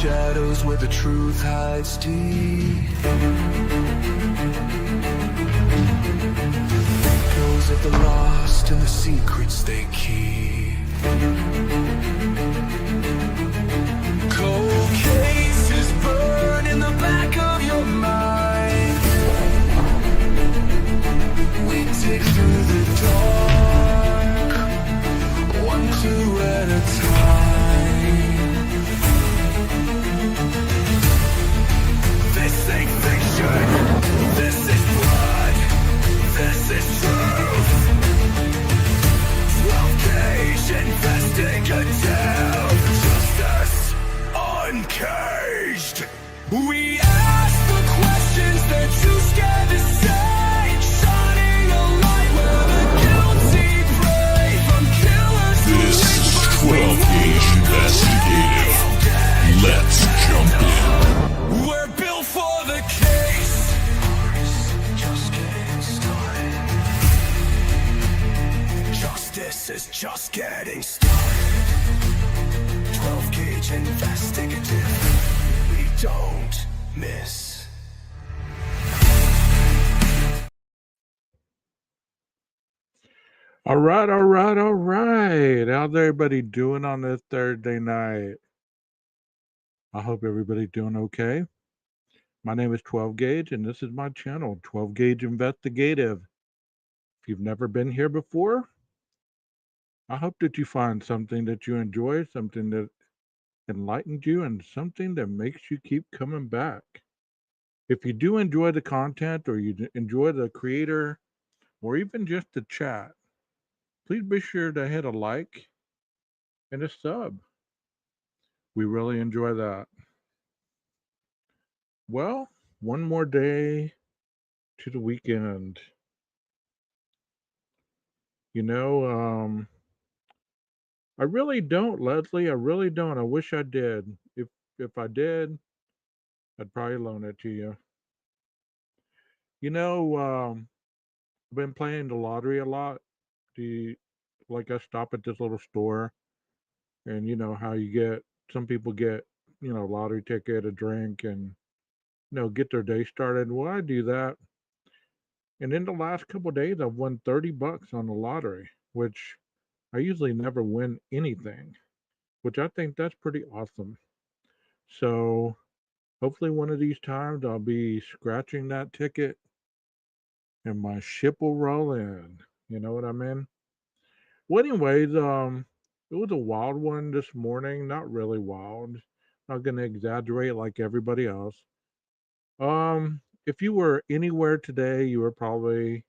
Shadows where the truth hides deep. Echoes of the lost and the secrets they keep. Cold cases burn in the back of your mind. We dig through the dark, one clue at a time. This ain't fiction, this is blood, this is truth. 12-gauge investigative, justice uncaged. We ask the questions they're too scared to say, shining a light where the guilty pray from killers. This is 12-gauge investigative. Let's jump in. We're built for the case. Just getting started. Justice is just getting started. 12-gauge investigative. We don't miss. All right. How's everybody doing on this Thursday night? I hope everybody's doing okay. My name is 12-gauge, and this is my channel, 12-gauge Investigative. If you've never been here before, I hope that you find something that you enjoy, something that enlightens you, and something that makes you keep coming back. If you do enjoy the content, or you enjoy the creator, or even just the chat, please be sure to hit a like and a sub. We really enjoy that. Well, one more day to the weekend. I really don't, Leslie. I really don't. I wish I did. If I did, I'd probably loan it to you. I've been playing the lottery a lot. I stop at this little store, and you know how some people get, lottery ticket, a drink, and get their day started. Well, I do that. And in the last couple of days, I've won $30 on the lottery, which I usually never win anything, which I think that's pretty awesome. So hopefully one of these times I'll be scratching that ticket and my ship will roll in. You know what I mean? Well, anyways, it was a wild one this morning. Not really wild. Not gonna exaggerate like everybody else. If you were anywhere today, you were probably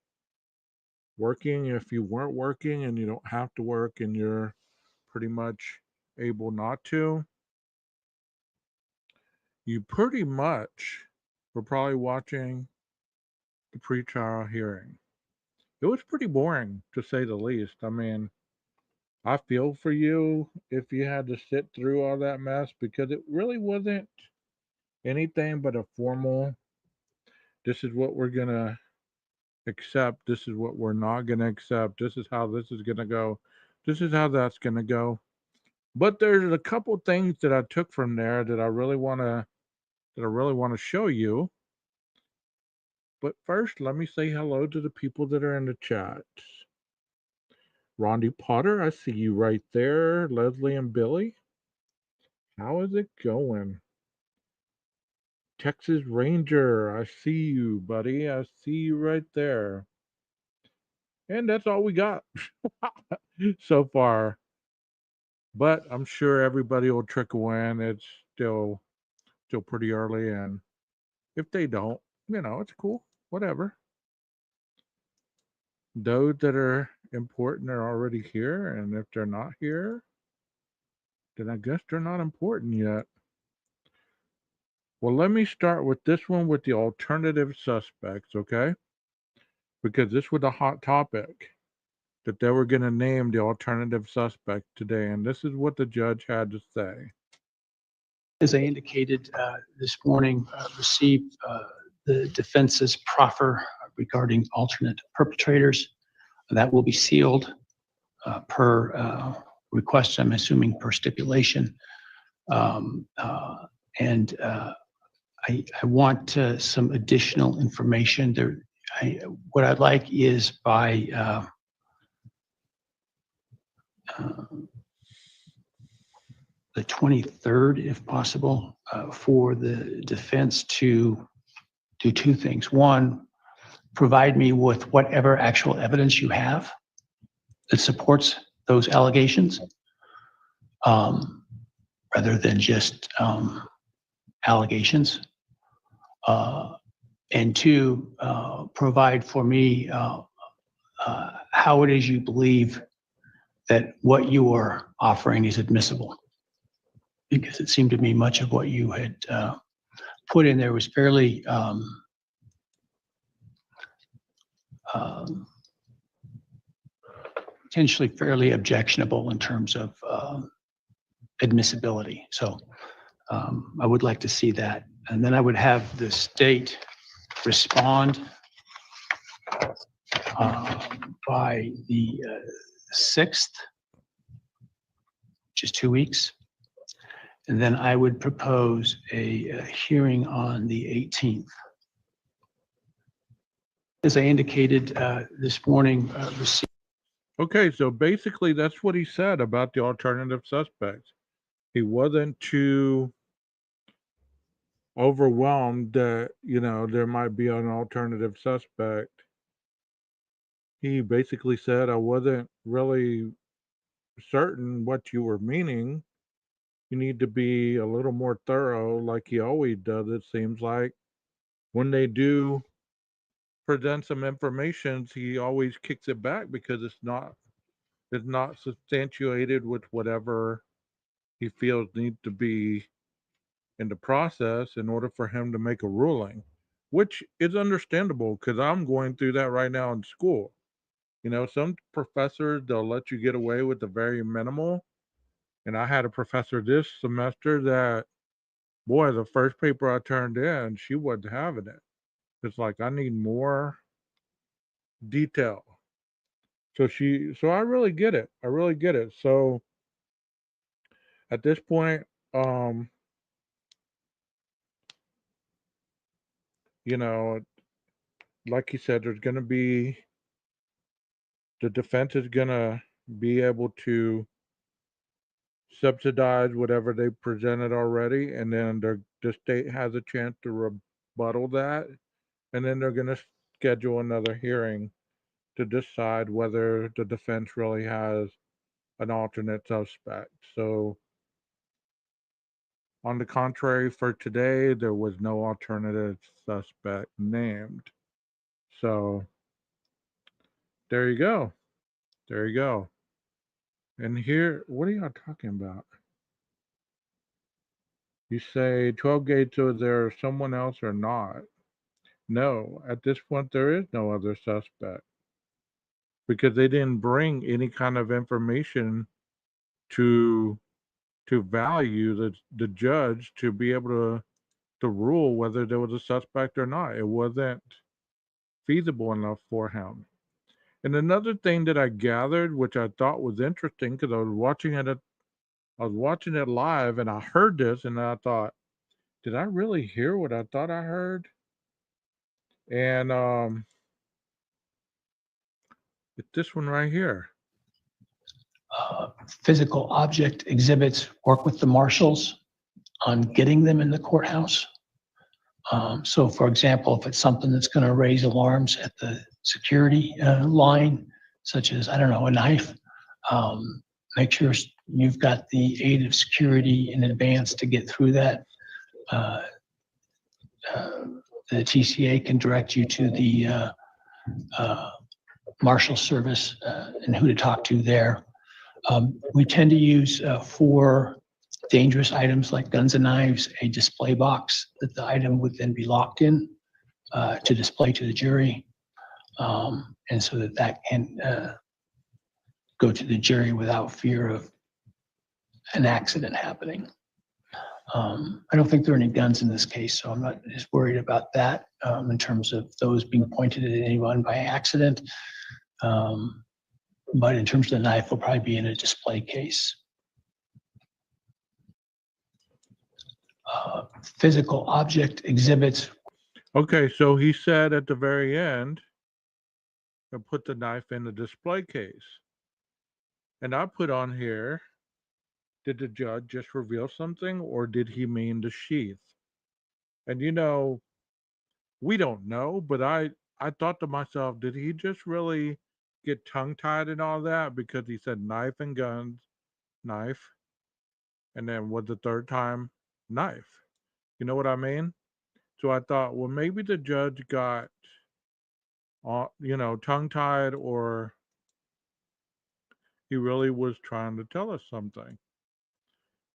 working. If you weren't working and you don't have to work and you're pretty much able not to, you pretty much were probably watching the pre-trial hearing. It was pretty boring, to say the least. I mean, I feel for you if you had to sit through all that mess, because it really wasn't anything but a formal, this is what we're going to accept, this is what we're not going to accept, this is how this is going to go, this is how that's going to go. But there's a couple things that I took from there that I really want to show you. But first, let me say hello to the people that are in the chat. Rondi Potter, I see you right there. Leslie and Billy, how is it going? Texas Ranger, I see you, buddy. I see you right there. And that's all we got so far. But I'm sure everybody will trickle in. It's still pretty early, and if they don't, it's cool. Whatever. Those that are important are already here, and if they're not here, then I guess they're not important yet. Well, let me start with this one with the alternative suspects, okay? Because this was a hot topic, that they were going to name the alternative suspect today, and this is what the judge had to say. As I indicated this morning, received the defense's proffer regarding alternate perpetrators. That will be sealed per request, I'm assuming per stipulation. And I want some additional information there. What I'd like is by the 23rd, if possible, for the defense to do two things. One, provide me with whatever actual evidence you have that supports those allegations, rather than just allegations. And two, provide for me how it is you believe that what you are offering is admissible. Because it seemed to me much of what you had put in there was fairly potentially fairly objectionable in terms of admissibility. So I would like to see that. And then I would have the state respond by the 6th, which is 2 weeks. And then I would propose a hearing on the 18th. As I indicated this morning, Okay, so basically that's what he said about the alternative suspects. He wasn't too overwhelmed that, there might be an alternative suspect. He basically said, I wasn't really certain what you were meaning. You need to be a little more thorough, like he always does, it seems like. When they do present some information, he always kicks it back because it's not substantiated with whatever he feels needs to be in the process in order for him to make a ruling, which is understandable because I'm going through that right now in school. Some professors, they'll let you get away with the very minimal. And I had a professor this semester that, boy, the first paper I turned in, she wasn't having it. It's like, I need more detail. So I really get it. I really get it. So at this point, you know, like he said, there's going to be, the defense is going to be able to subsidize whatever they presented already, and then the state has a chance to rebuttal that, and then they're going to schedule another hearing to decide whether the defense really has an alternate suspect. So, on the contrary, for today, there was no alternative suspect named. So, there you go. There you go. And here, what are y'all talking about? You say 12 gates, so is there someone else or not? No, at this point, there is no other suspect because they didn't bring any kind of information to value the judge to be able to rule whether there was a suspect or not. It wasn't feasible enough for him. And another thing that I gathered, which I thought was interesting, because I was watching it live, and I heard this, and I thought, did I really hear what I thought I heard? And it's this one right here. physical object exhibits, work with the marshals on getting them in the courthouse. So for example, if it's something that's going to raise alarms at the security line, such as, I don't know, a knife, make sure you've got the aid of security in advance to get through that. The TCA can direct you to the marshal service and who to talk to there. We tend to use for dangerous items like guns and knives, a display box that the item would then be locked in to display to the jury. And so that can go to the jury without fear of an accident happening. I don't think there are any guns in this case, so I'm not as worried about that in terms of those being pointed at anyone by accident. But in terms of the knife, will probably be in a display case. Physical object exhibits. Okay, so he said at the very end, and put the knife in the display case. And I put on here, did the judge just reveal something or did he mean the sheath? And we don't know, but I thought to myself, did he just really get tongue tied and all that because he said knife and guns, knife, and then was the third time knife? You know what I mean? So I thought, well, maybe the judge got, tongue tied, or he really was trying to tell us something.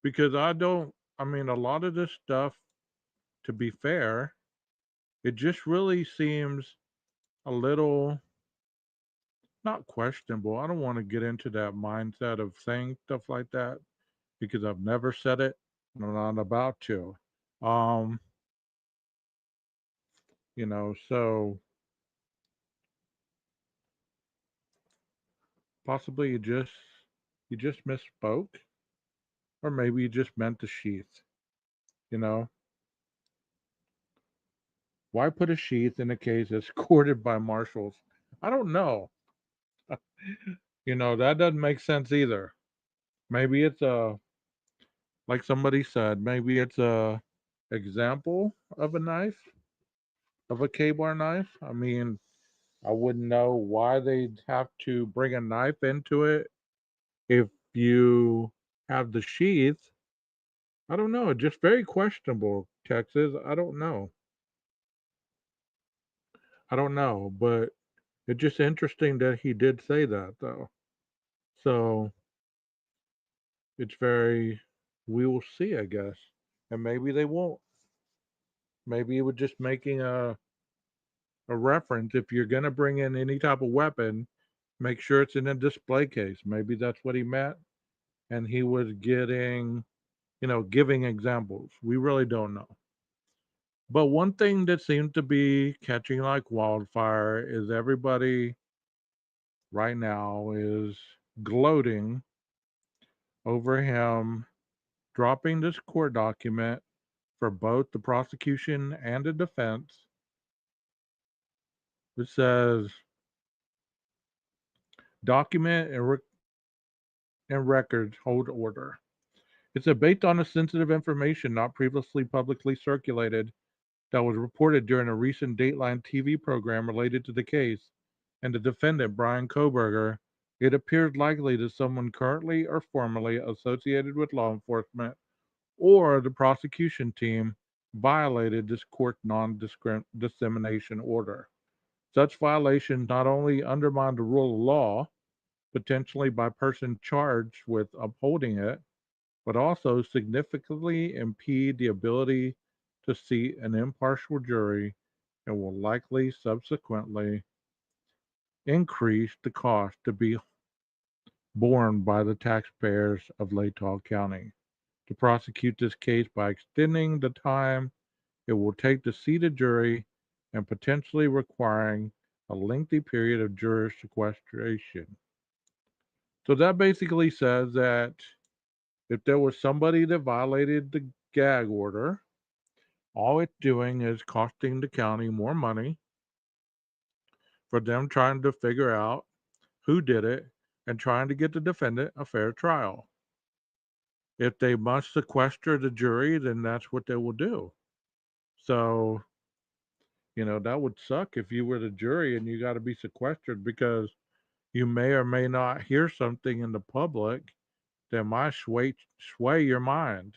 Because I mean, a lot of this stuff, to be fair, it just really seems a little not questionable. I don't want to get into that mindset of saying stuff like that because I've never said it and I'm not about to. Um, so possibly you just misspoke, or maybe you just meant the sheath, you know. Why put a sheath in a case escorted by marshals? I don't know. That doesn't make sense either. Maybe it's like somebody said, maybe it's a example of a knife, of a K-bar knife. I mean, I wouldn't know why they'd have to bring a knife into it if you have the sheath. I don't know. Just very questionable, Texas. I don't know. I don't know, but it's just interesting that he did say that, though. So it's very, we will see, I guess. And maybe they won't. Maybe it was just making a reference. If you're going to bring in any type of weapon, make sure it's in a display case. Maybe that's what he meant. And he was giving examples. We really don't know. But one thing that seems to be catching like wildfire is everybody right now is gloating over him dropping this court document for both the prosecution and the defense. It says document and records hold order. It's a based on a sensitive information not previously publicly circulated that was reported during a recent Dateline TV program related to the case, and the defendant, Brian Koberger. It appears likely that someone currently or formerly associated with law enforcement or the prosecution team violated this court non-dissemination order. Such violations not only undermine the rule of law, potentially by person charged with upholding it, but also significantly impede the ability to seat an impartial jury and will likely subsequently increase the cost to be borne by the taxpayers of Latah County. To prosecute this case by extending the time it will take to seat a jury and potentially requiring a lengthy period of juror sequestration. So that basically says that if there was somebody that violated the gag order, all it's doing is costing the county more money for them trying to figure out who did it and trying to get the defendant a fair trial. If they must sequester the jury, then that's what they will do. So, that would suck if you were the jury and you got to be sequestered because you may or may not hear something in the public that might sway your mind,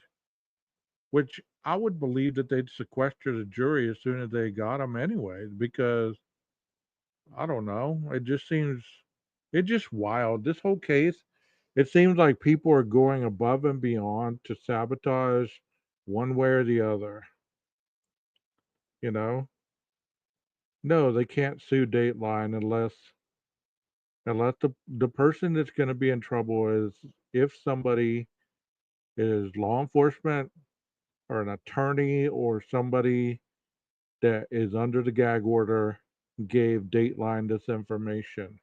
which I would believe that they'd sequester the jury as soon as they got them anyway, because I don't know. It's just wild. This whole case, it seems like people are going above and beyond to sabotage one way or the other, you know? No, they can't sue Dateline unless the person that's going to be in trouble is if somebody is law enforcement or an attorney or somebody that is under the gag order gave Dateline this information.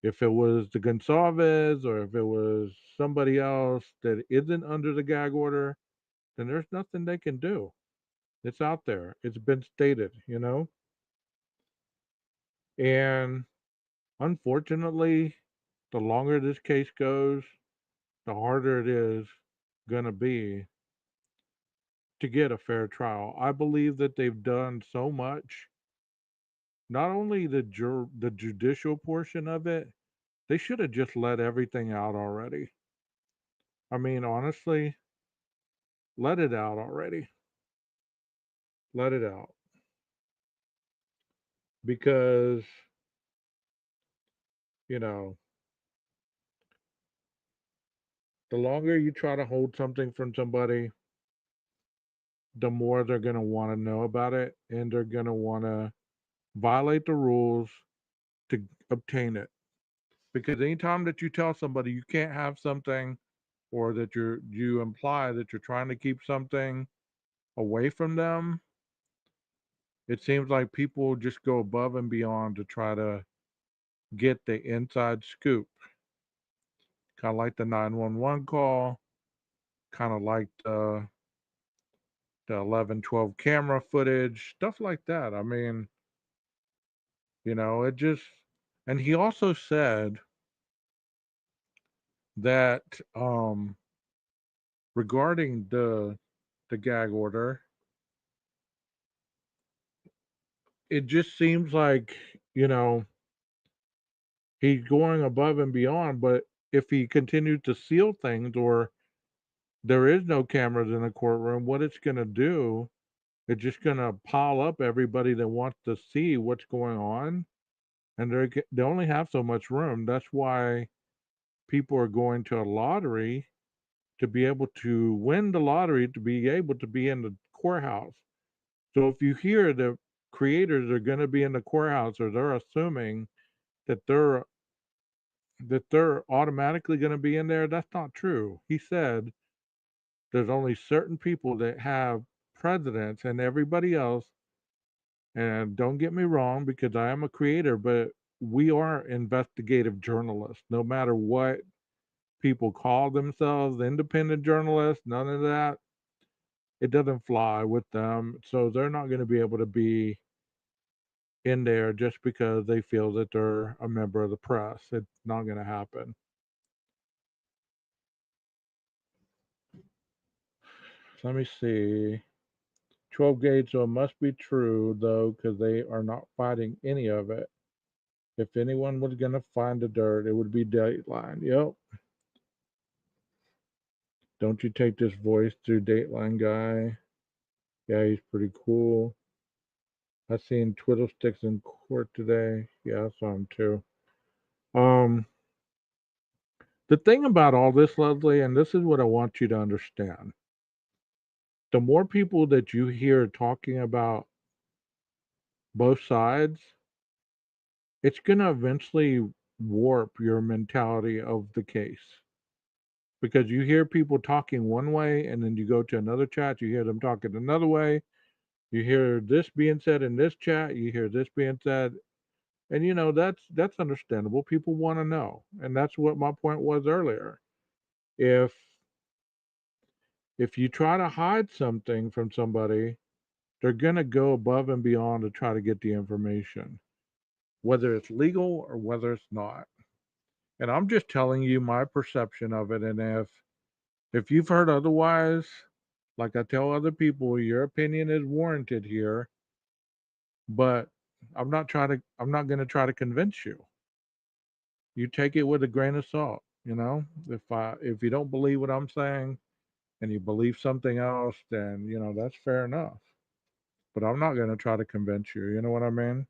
If it was the Gonsalves or if it was somebody else that isn't under the gag order, then there's nothing they can do. It's out there. It's been stated. And unfortunately, the longer this case goes, the harder it is going to be to get a fair trial. I believe that they've done so much, not only the judicial portion of it, they should have just let everything out already. I mean, honestly, let it out already. Let it out. Because, you know, the longer you try to hold something from somebody, the more they're going to want to know about it and they're going to want to violate the rules to obtain it. Because anytime that you tell somebody you can't have something or that you imply that you're trying to keep something away from them, it seems like people just go above and beyond to try to get the inside scoop. Kind of like the 911 call, kind of like the 1112 camera footage, stuff like that. I mean, it just, and he also said that regarding the gag order, it just seems like, you know, he's going above and beyond, but if he continues to seal things or there is no cameras in the courtroom, what it's going to do, it's just going to pile up everybody that wants to see what's going on. And they only have so much room. That's why people are going to a lottery to be able to win the lottery to be able to be in the courthouse. So if you hear the creators are going to be in the courthouse or they're assuming that they're automatically going to be in there, that's not true. He said there's only certain people that have presidents and everybody else. And don't get me wrong, because I am a creator, but we are investigative journalists. No matter what people call themselves, independent journalists, none of that, it doesn't fly with them. So they're not going to be able to be in there just because they feel that they're a member of the press. It's not going to happen. Let me see. 12 gauge, so it must be true, though, because they are not fighting any of it. If anyone was going to find the dirt, it would be Dateline. Yep. Don't you take this voice through Dateline guy? Yeah, he's pretty cool. I seen Twiddle Sticks in court today. Yeah, I saw him too. Um, the thing about all this, Leslie, and this is what I want you to understand. The more people that you hear talking about both sides, it's going to eventually warp your mentality of the case. Because you hear people talking one way, and then you go to another chat, you hear them talking another way. You hear this being said in this chat, you hear this being said, and that's understandable. People want to know, and that's what my point was earlier. If if you try to hide something from somebody, they're going to go above and beyond to try to get the information, whether it's legal or whether it's not. And I'm just telling you my perception of it. And if you've heard otherwise, like I tell other people, your opinion is warranted here, but I'm not going to try to convince you. You take it with a grain of salt, if you don't believe what I'm saying and you believe something else, then, that's fair enough. But I'm not going to try to convince you. You know what I mean?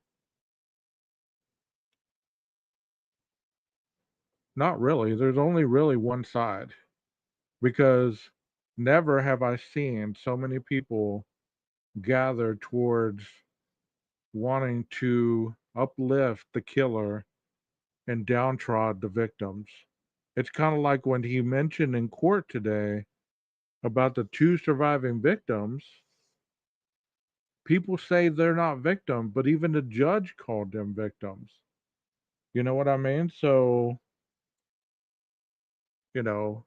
Not really. There's only really one side because never have I seen so many people gather towards wanting to uplift the killer and downtrod the victims. It's kind of like when he mentioned in court today about the two surviving victims, people say they're not victims, but even the judge called them victims. You know what I mean? So, you know,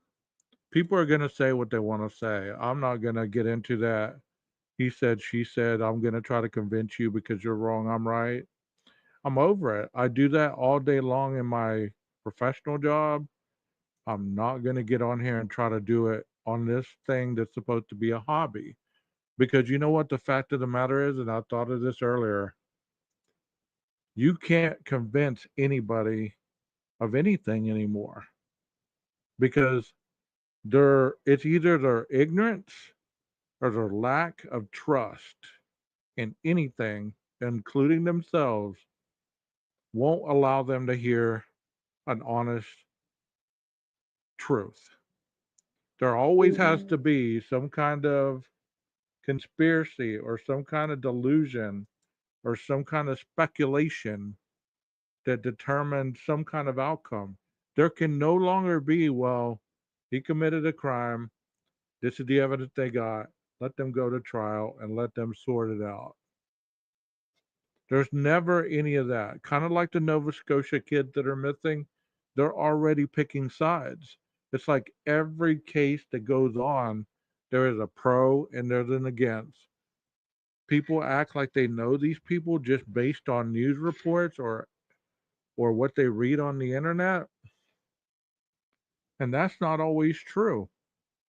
people are going to say what they want to say. I'm not going to get into that. He said, she said, I'm going to try to convince you because you're wrong, I'm right. I'm over it. I do that all day long in my professional job. I'm not going to get on here and try to do it on this thing that's supposed to be a hobby. Because you know what the fact of the matter is, and I thought of this earlier, you can't convince anybody of anything anymore because it's either their ignorance or their lack of trust in anything, including themselves, won't allow them to hear an honest truth. There always has to be some kind of conspiracy or some kind of delusion or some kind of speculation that determines some kind of outcome. There can no longer be, well, he committed a crime. This is the evidence they got. Let them go to trial and let them sort it out. There's never any of that. Kind of like the Nova Scotia kids that are missing, they're already picking sides. It's like every case that goes on, there is a pro and there's an against. People act like they know these people just based on news reports or what they read on the internet, and that's not always true.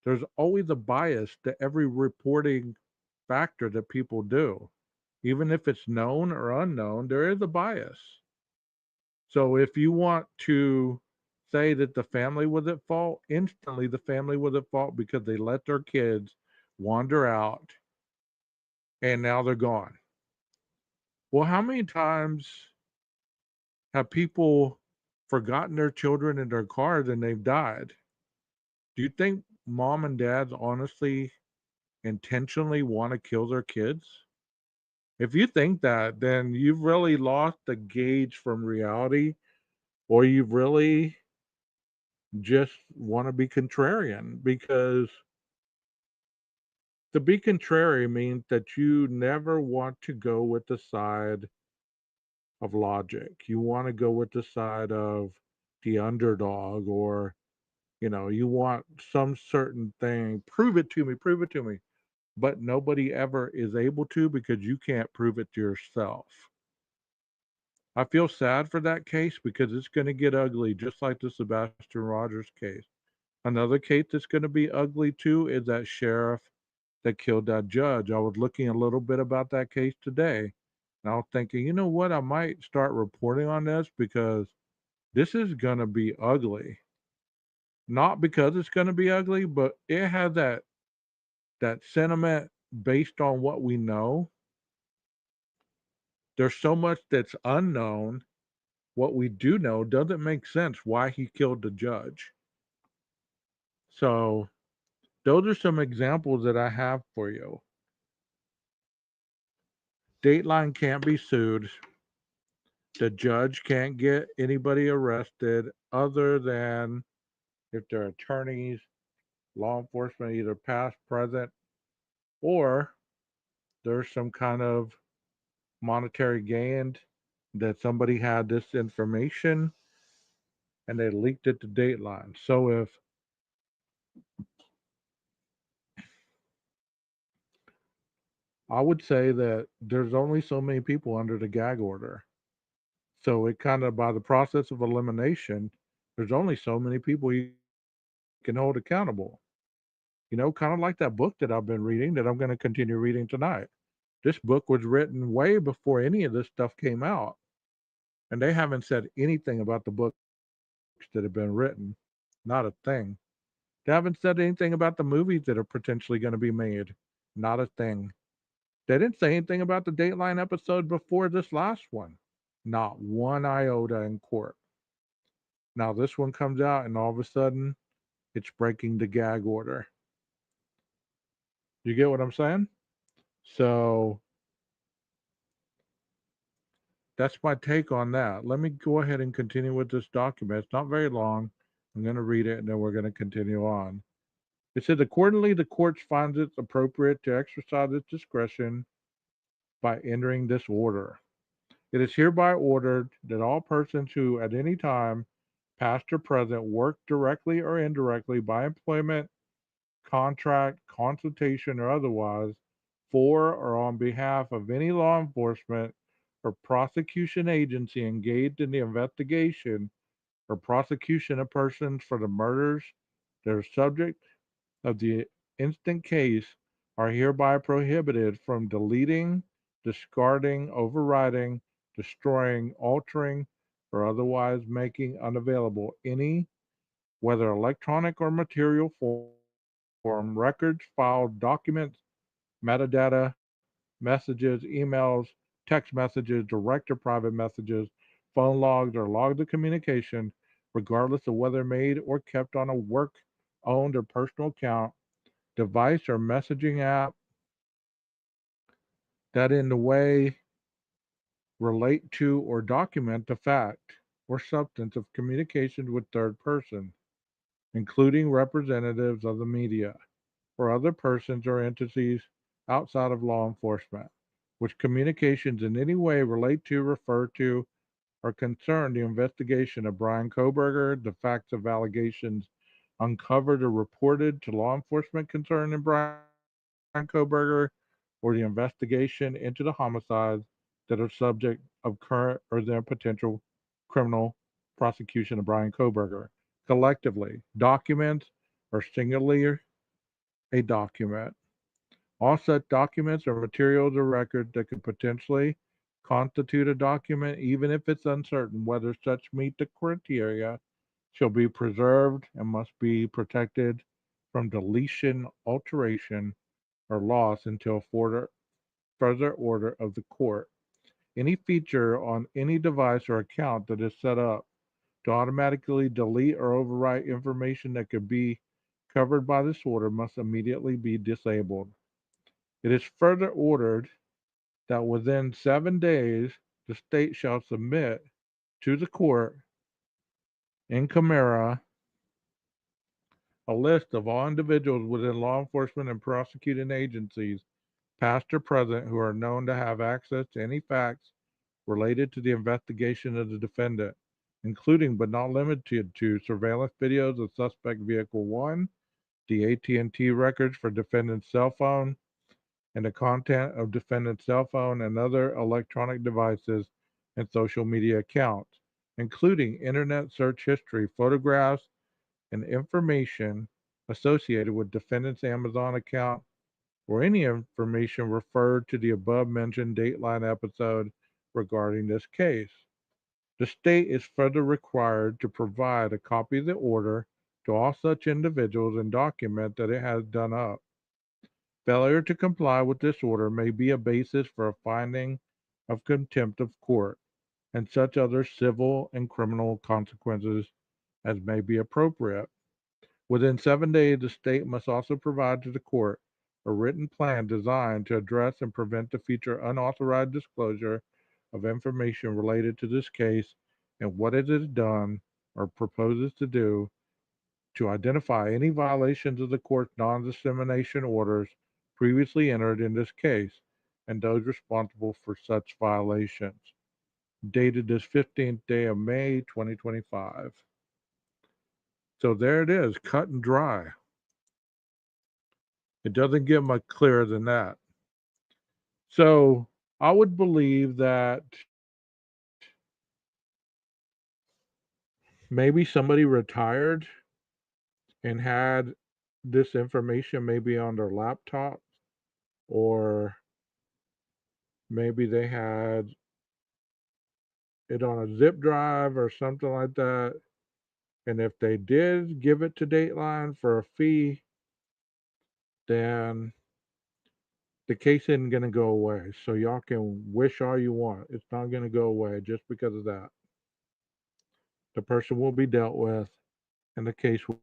There's always a bias to every reporting factor that people do. Even if it's known or unknown, there is a bias. So if you want to say that the family was at fault, instantly the family was at fault because they let their kids wander out and now they're gone. Well, how many times have people forgotten their children in their cars and they've died? Do you think mom and dads honestly intentionally want to kill their kids? If you think that, then you've really lost the gauge from reality, or you really just want to be contrarian. Because to be contrary means that you never want to go with the side of logic. You want to go with the side of the underdog, or, you want some certain thing. Prove it to me, prove it to me. But nobody ever is able to because you can't prove it to yourself. I feel sad for that case because it's going to get ugly, just like the Sebastian Rogers case. Another case that's going to be ugly too is that sheriff that killed that judge. I was looking a little bit about that case today, and I was thinking, you know what? I might start reporting on this because this is going to be ugly. Not because it's going to be ugly, but it has that sentiment based on what we know. There's so much that's unknown. What we do know doesn't make sense why he killed the judge. So, those are some examples that I have for you. Dateline can't be sued. The judge can't get anybody arrested other than if they're attorneys, law enforcement, either past, present, or there's some kind of monetary gain that somebody had this information and they leaked it to Dateline. So if I would say that there's only so many people under the gag order. So it kind of, by the process of elimination, there's only so many people you can hold accountable. Kind of like that book that I've been reading that I'm going to continue reading tonight. This book was written way before any of this stuff came out. And they haven't said anything about the books that have been written. Not a thing. They haven't said anything about the movies that are potentially going to be made. Not a thing. They didn't say anything about the Dateline episode before this last one. Not one iota in court. Now this one comes out and all of a sudden it's breaking the gag order. You get what I'm saying? So that's my take on that. Let me go ahead and continue with this document. It's not very long. I'm going to read it and then we're going to continue on. It says, accordingly, the court finds it appropriate to exercise its discretion by entering this order. It is hereby ordered that all persons who at any time, past or present, work directly or indirectly by employment, contract, consultation, or otherwise for or on behalf of any law enforcement or prosecution agency engaged in the investigation or prosecution of persons for the murders that are subject of the instant case are hereby prohibited from deleting, discarding, overriding, destroying, altering, or otherwise making unavailable any, whether electronic or material form, records, files, documents, metadata, messages, emails, text messages, direct or private messages, phone logs, or logs of communication, regardless of whether made or kept on a work owned or personal account, device, or messaging app that in the way relate to or document the fact or substance of communication with third person, including representatives of the media or other persons or entities outside of law enforcement, which communications in any way relate to, refer to, or concern the investigation of Brian Koberger, the facts of allegations uncovered or reported to law enforcement concerning Brian Koberger, or the investigation into the homicides that are subject of current or then potential criminal prosecution of Brian Koberger. Collectively, documents or singularly a document. All such documents or materials or records that could potentially constitute a document, even if it's uncertain whether such meet the criteria, shall be preserved and must be protected from deletion, alteration, or loss until further order of the court. Any feature on any device or account that is set up to automatically delete or overwrite information that could be covered by this order must immediately be disabled. It is further ordered that within 7 days the state shall submit to the court in camera a list of all individuals within law enforcement and prosecuting agencies, past or present, who are known to have access to any facts related to the investigation of the defendant, including but not limited to surveillance videos of suspect vehicle 1, the AT&T records for defendant's cell phone, and the content of defendant's cell phone and other electronic devices and social media accounts, including internet search history, photographs, and information associated with defendant's Amazon account, or any information referred to the above mentioned Dateline episode regarding this case. The state is further required to provide a copy of the order to all such individuals and document that it has done up. Failure to comply with this order may be a basis for a finding of contempt of court and such other civil and criminal consequences as may be appropriate. Within 7 days, the state must also provide to the court a written plan designed to address and prevent the future unauthorized disclosure of information related to this case and what it has done or proposes to do to identify any violations of the court's non-dissemination orders previously entered in this case and those responsible for such violations. Dated this 15th day of May, 2025. So there it is, cut and dry. It doesn't get much clearer than that. So I would believe that maybe somebody retired and had this information maybe on their laptop, or maybe they had it on a zip drive or something like that. And if they did give it to Dateline for a fee, then the case isn't going to go away. So y'all can wish all you want. It's not going to go away just because of that. The person will be dealt with and the case will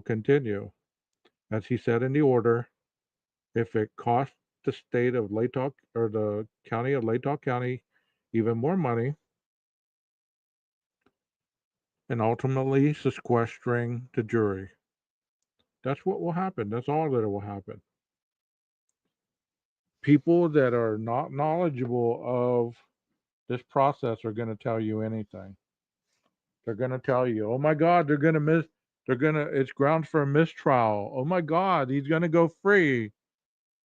continue. As he said in the order, if it costs the state of Latah or the county of Latah County even more money, and ultimately sequestering the jury. That's what will happen. That's all that will happen. People that are not knowledgeable of this process are going to tell you anything. They're going to tell you, "Oh my God, it's grounds for a mistrial. Oh my God, he's going to go free.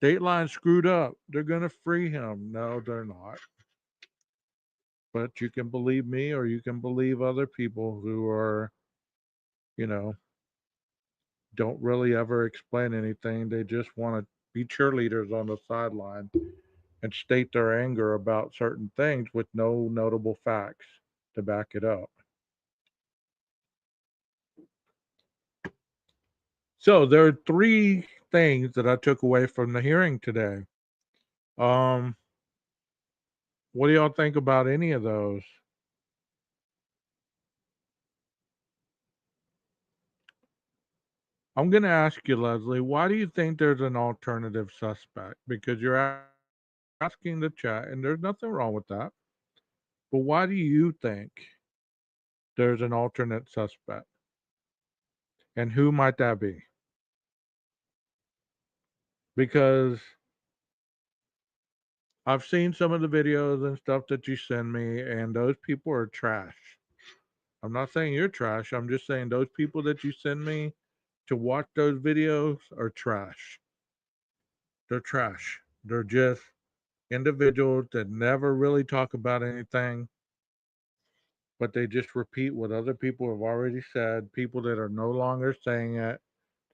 Dateline screwed up. They're going to free him." No, they're not. But you can believe me or you can believe other people who are, you know, don't really ever explain anything. They just want to be cheerleaders on the sideline and state their anger about certain things with no notable facts to back it up. So there are three things that I took away from the hearing today. Um, what do y'all think about any of those? I'm going to ask you, Leslie, why do you think there's an alternative suspect? Because you're asking the chat, and there's nothing wrong with that. But why do you think there's an alternate suspect? And who might that be? Because I've seen some of the videos and stuff that you send me, and those people are trash. I'm not saying you're trash. I'm just saying those people that you send me to watch those videos are trash. They're trash. They're just individuals that never really talk about anything, but they just repeat what other people have already said. People that are no longer saying it,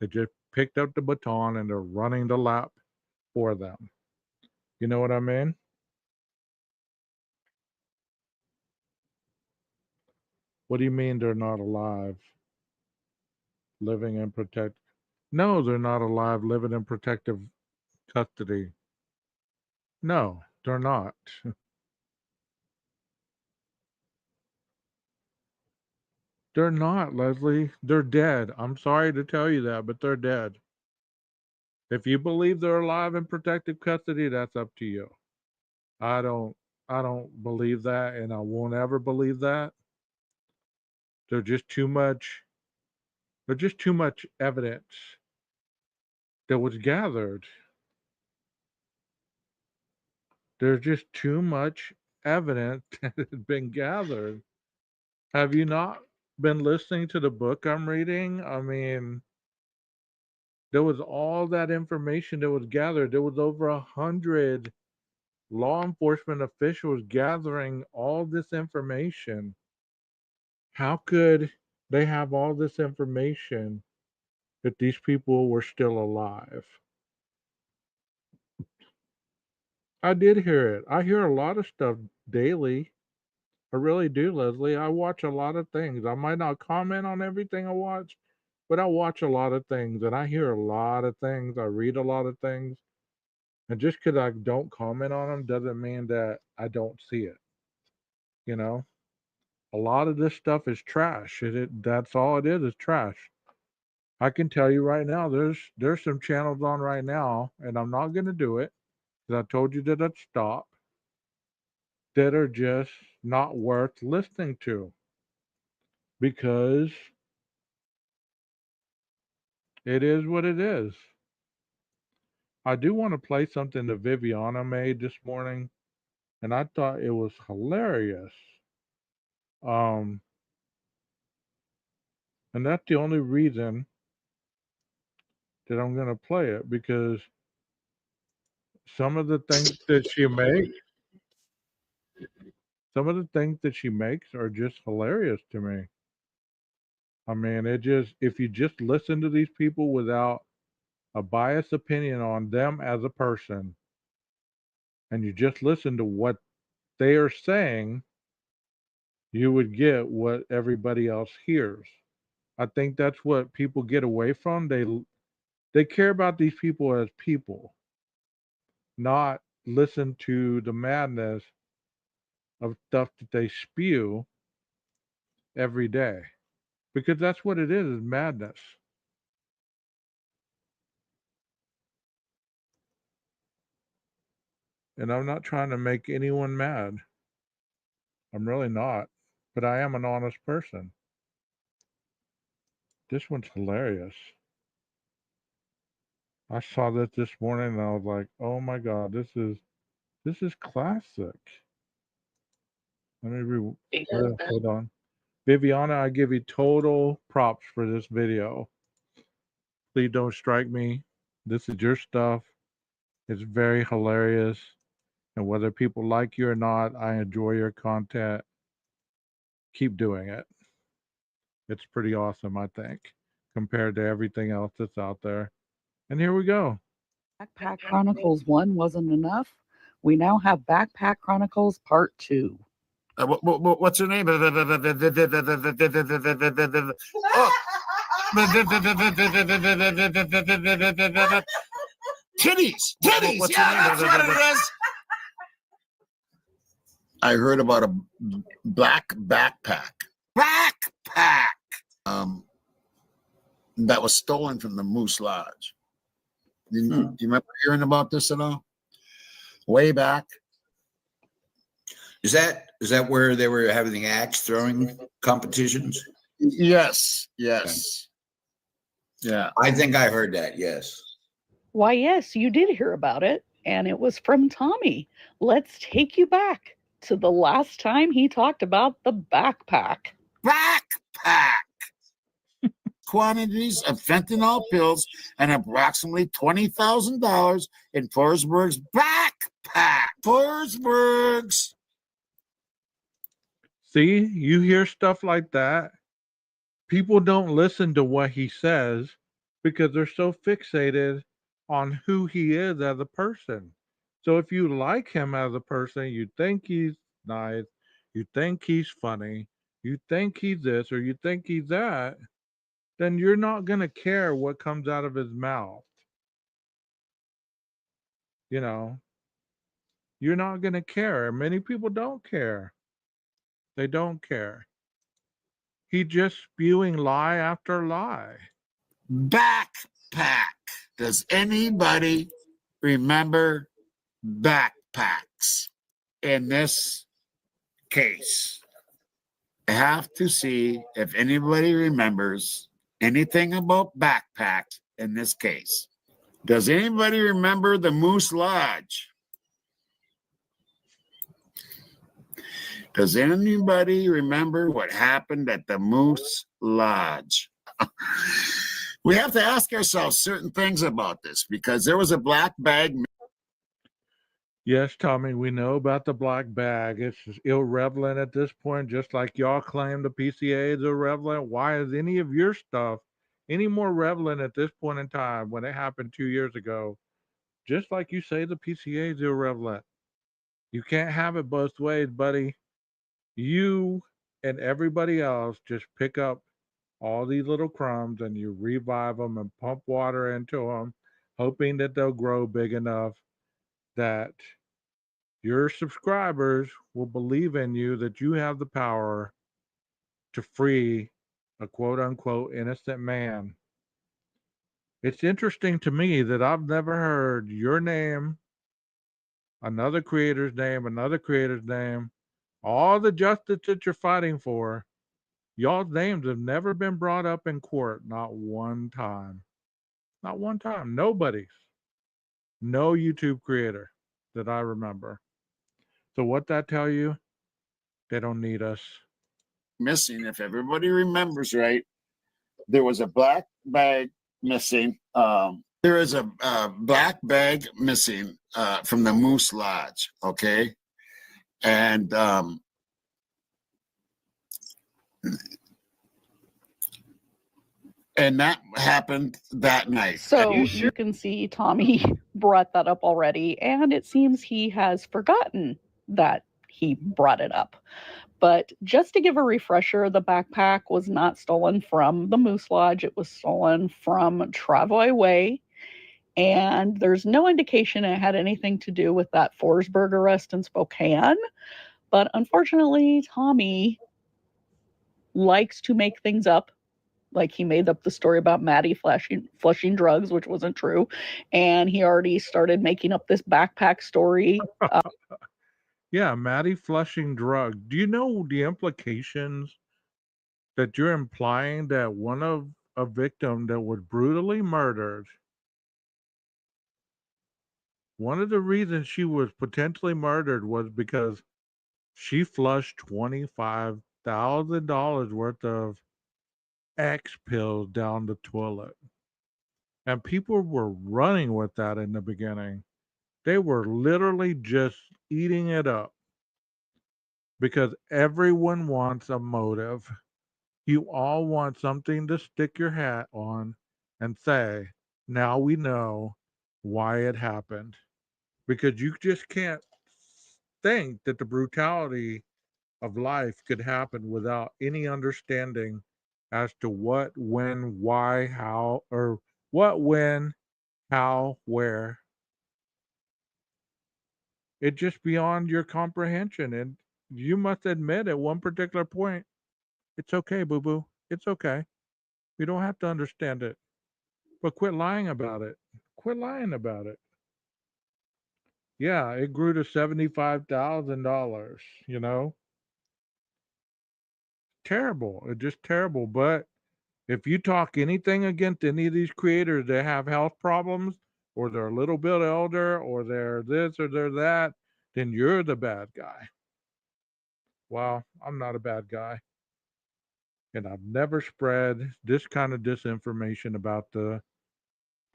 they just picked up the baton and they're running the lap for them. You know what I mean? What do you mean they're not alive, living in protect? No, they're not alive, living in protective custody. No, they're not. They're not, Leslie. They're dead. I'm sorry to tell you that, but they're dead. If you believe they're alive in protective custody, that's up to you. I don't I don't believe that and I won't ever believe that. There's just too much there's just too much evidence that was gathered. There's just too much evidence that has been gathered. Have you not been listening to the book I'm reading? I mean, there was all that information that was gathered. There was over 100 law enforcement officials gathering all this information. How could they have all this information if these people were still alive? I did hear it. I hear a lot of stuff daily. I really do, Leslie. I watch a lot of things. I might not comment on everything I watch, but I watch a lot of things and I hear a lot of things. I read a lot of things. And just because I don't comment on them doesn't mean that I don't see it. You know, a lot of this stuff is trash. That's all it is trash. I can tell you right now, there's some channels on right now, and I'm not going to do it because I told you that I'd stop, that are just not worth listening to because it is what it is. I do want to play something that Viviana made this morning, and I thought it was hilarious. Um, and that's the only reason that I'm going to play it because some of the things that she makes, some of the things that she makes are just hilarious to me. I mean, if you just listen to these people without a biased opinion on them as a person, and you just listen to what they are saying, you would get what everybody else hears. I think that's what people get away from. They care about these people as people, not listen to the madness of stuff that they spew every day. Because that's what it is madness. And I'm not trying to make anyone mad. I'm really not. But I am an honest person. This one's hilarious. I saw this morning and I was like, oh my God, this is classic. Let me hold on. Viviana, I give you total props for this video. Please don't strike me. This is your stuff. It's very hilarious. And whether people like you or not, I enjoy your content. Keep doing it. It's pretty awesome, I think, compared to everything else that's out there. And here we go. Backpack Chronicles 1 wasn't enough. We now have Backpack Chronicles Part 2. What's her name? Oh. Titties. What's her name? That's what it is. I heard about a black backpack. That was stolen from the Moose Lodge. Do you remember hearing about this at all? Way back. Is that where they were having the axe throwing competitions? Yes. Yeah. I think I heard that, yes. Why, yes, you did hear about it, and it was from Tommy. Let's take you back to the last time he talked about the backpack. Quantities of fentanyl pills and approximately $20,000 in Forsberg's backpack. Forsberg's. See, you hear stuff like that. People don't listen to what he says because they're so fixated on who he is as a person. So if you like him as a person, you think he's nice, you think he's funny, you think he's this or you think he's that, then you're not going to care what comes out of his mouth. You know, you're not going to care. Many people don't care. They don't care. He's just spewing lie after lie. Backpack. Does anybody remember backpacks in this case? I have to see if anybody remembers anything about backpacks in this case. Does anybody remember the Moose Lodge? Does anybody remember what happened at the Moose Lodge? We have to ask ourselves certain things about this because there was a black bag. Yes, Tommy, we know about the black bag. It's irrelevant at this point, just like y'all claim the PCA is irrelevant. Why is any of your stuff any more relevant at this point in time when it happened 2 years ago? Just like you say the PCA is irrelevant. You can't have it both ways, buddy. You and everybody else just pick up all these little crumbs and you revive them and pump water into them, hoping that they'll grow big enough that your subscribers will believe in you, that you have the power to free a quote unquote innocent man. It's interesting to me that I've never heard your name, another creator's name, all the justice that you're fighting for. Y'all's names have never been brought up in court, not one time. Not one time. Nobody's. No YouTube creator that I remember. So what that tell you? They don't need us. Missing, if everybody remembers right, there was a black bag missing. There is a black bag missing from the Moose Lodge, okay? And that happened that night. So you can see Tommy brought that up already, and it seems he has forgotten that he brought it up. But just to give a refresher, the backpack was not stolen from the Moose Lodge. It was stolen from Travoy Way. And there's no indication it had anything to do with that Forsberg arrest in Spokane. But unfortunately, Tommy likes to make things up. Like he made up the story about Maddie flushing drugs, which wasn't true. And he already started making up this backpack story. Yeah, Maddie flushing drugs. Do you know the implications that you're implying that one of a victim that was brutally murdered One of the reasons she was potentially murdered was because she flushed $25,000 worth of X pills down the toilet. And people were running with that in the beginning. They were literally just eating it up because everyone wants a motive. You all want something to stick your hat on and say, now we know why it happened. Because you just can't think that the brutality of life could happen without any understanding as to what, when, why, how, or what, when, how, where. It's just beyond your comprehension. And you must admit at one particular point, it's okay, boo boo. It's okay. You don't have to understand it. But quit lying about it. Quit lying about it. Yeah, it grew to $75,000, you know? Terrible. It's just terrible. But if you talk anything against any of these creators that have health problems, or they're a little bit older, or they're this or they're that, then you're the bad guy. Well, I'm not a bad guy. And I've never spread this kind of disinformation about the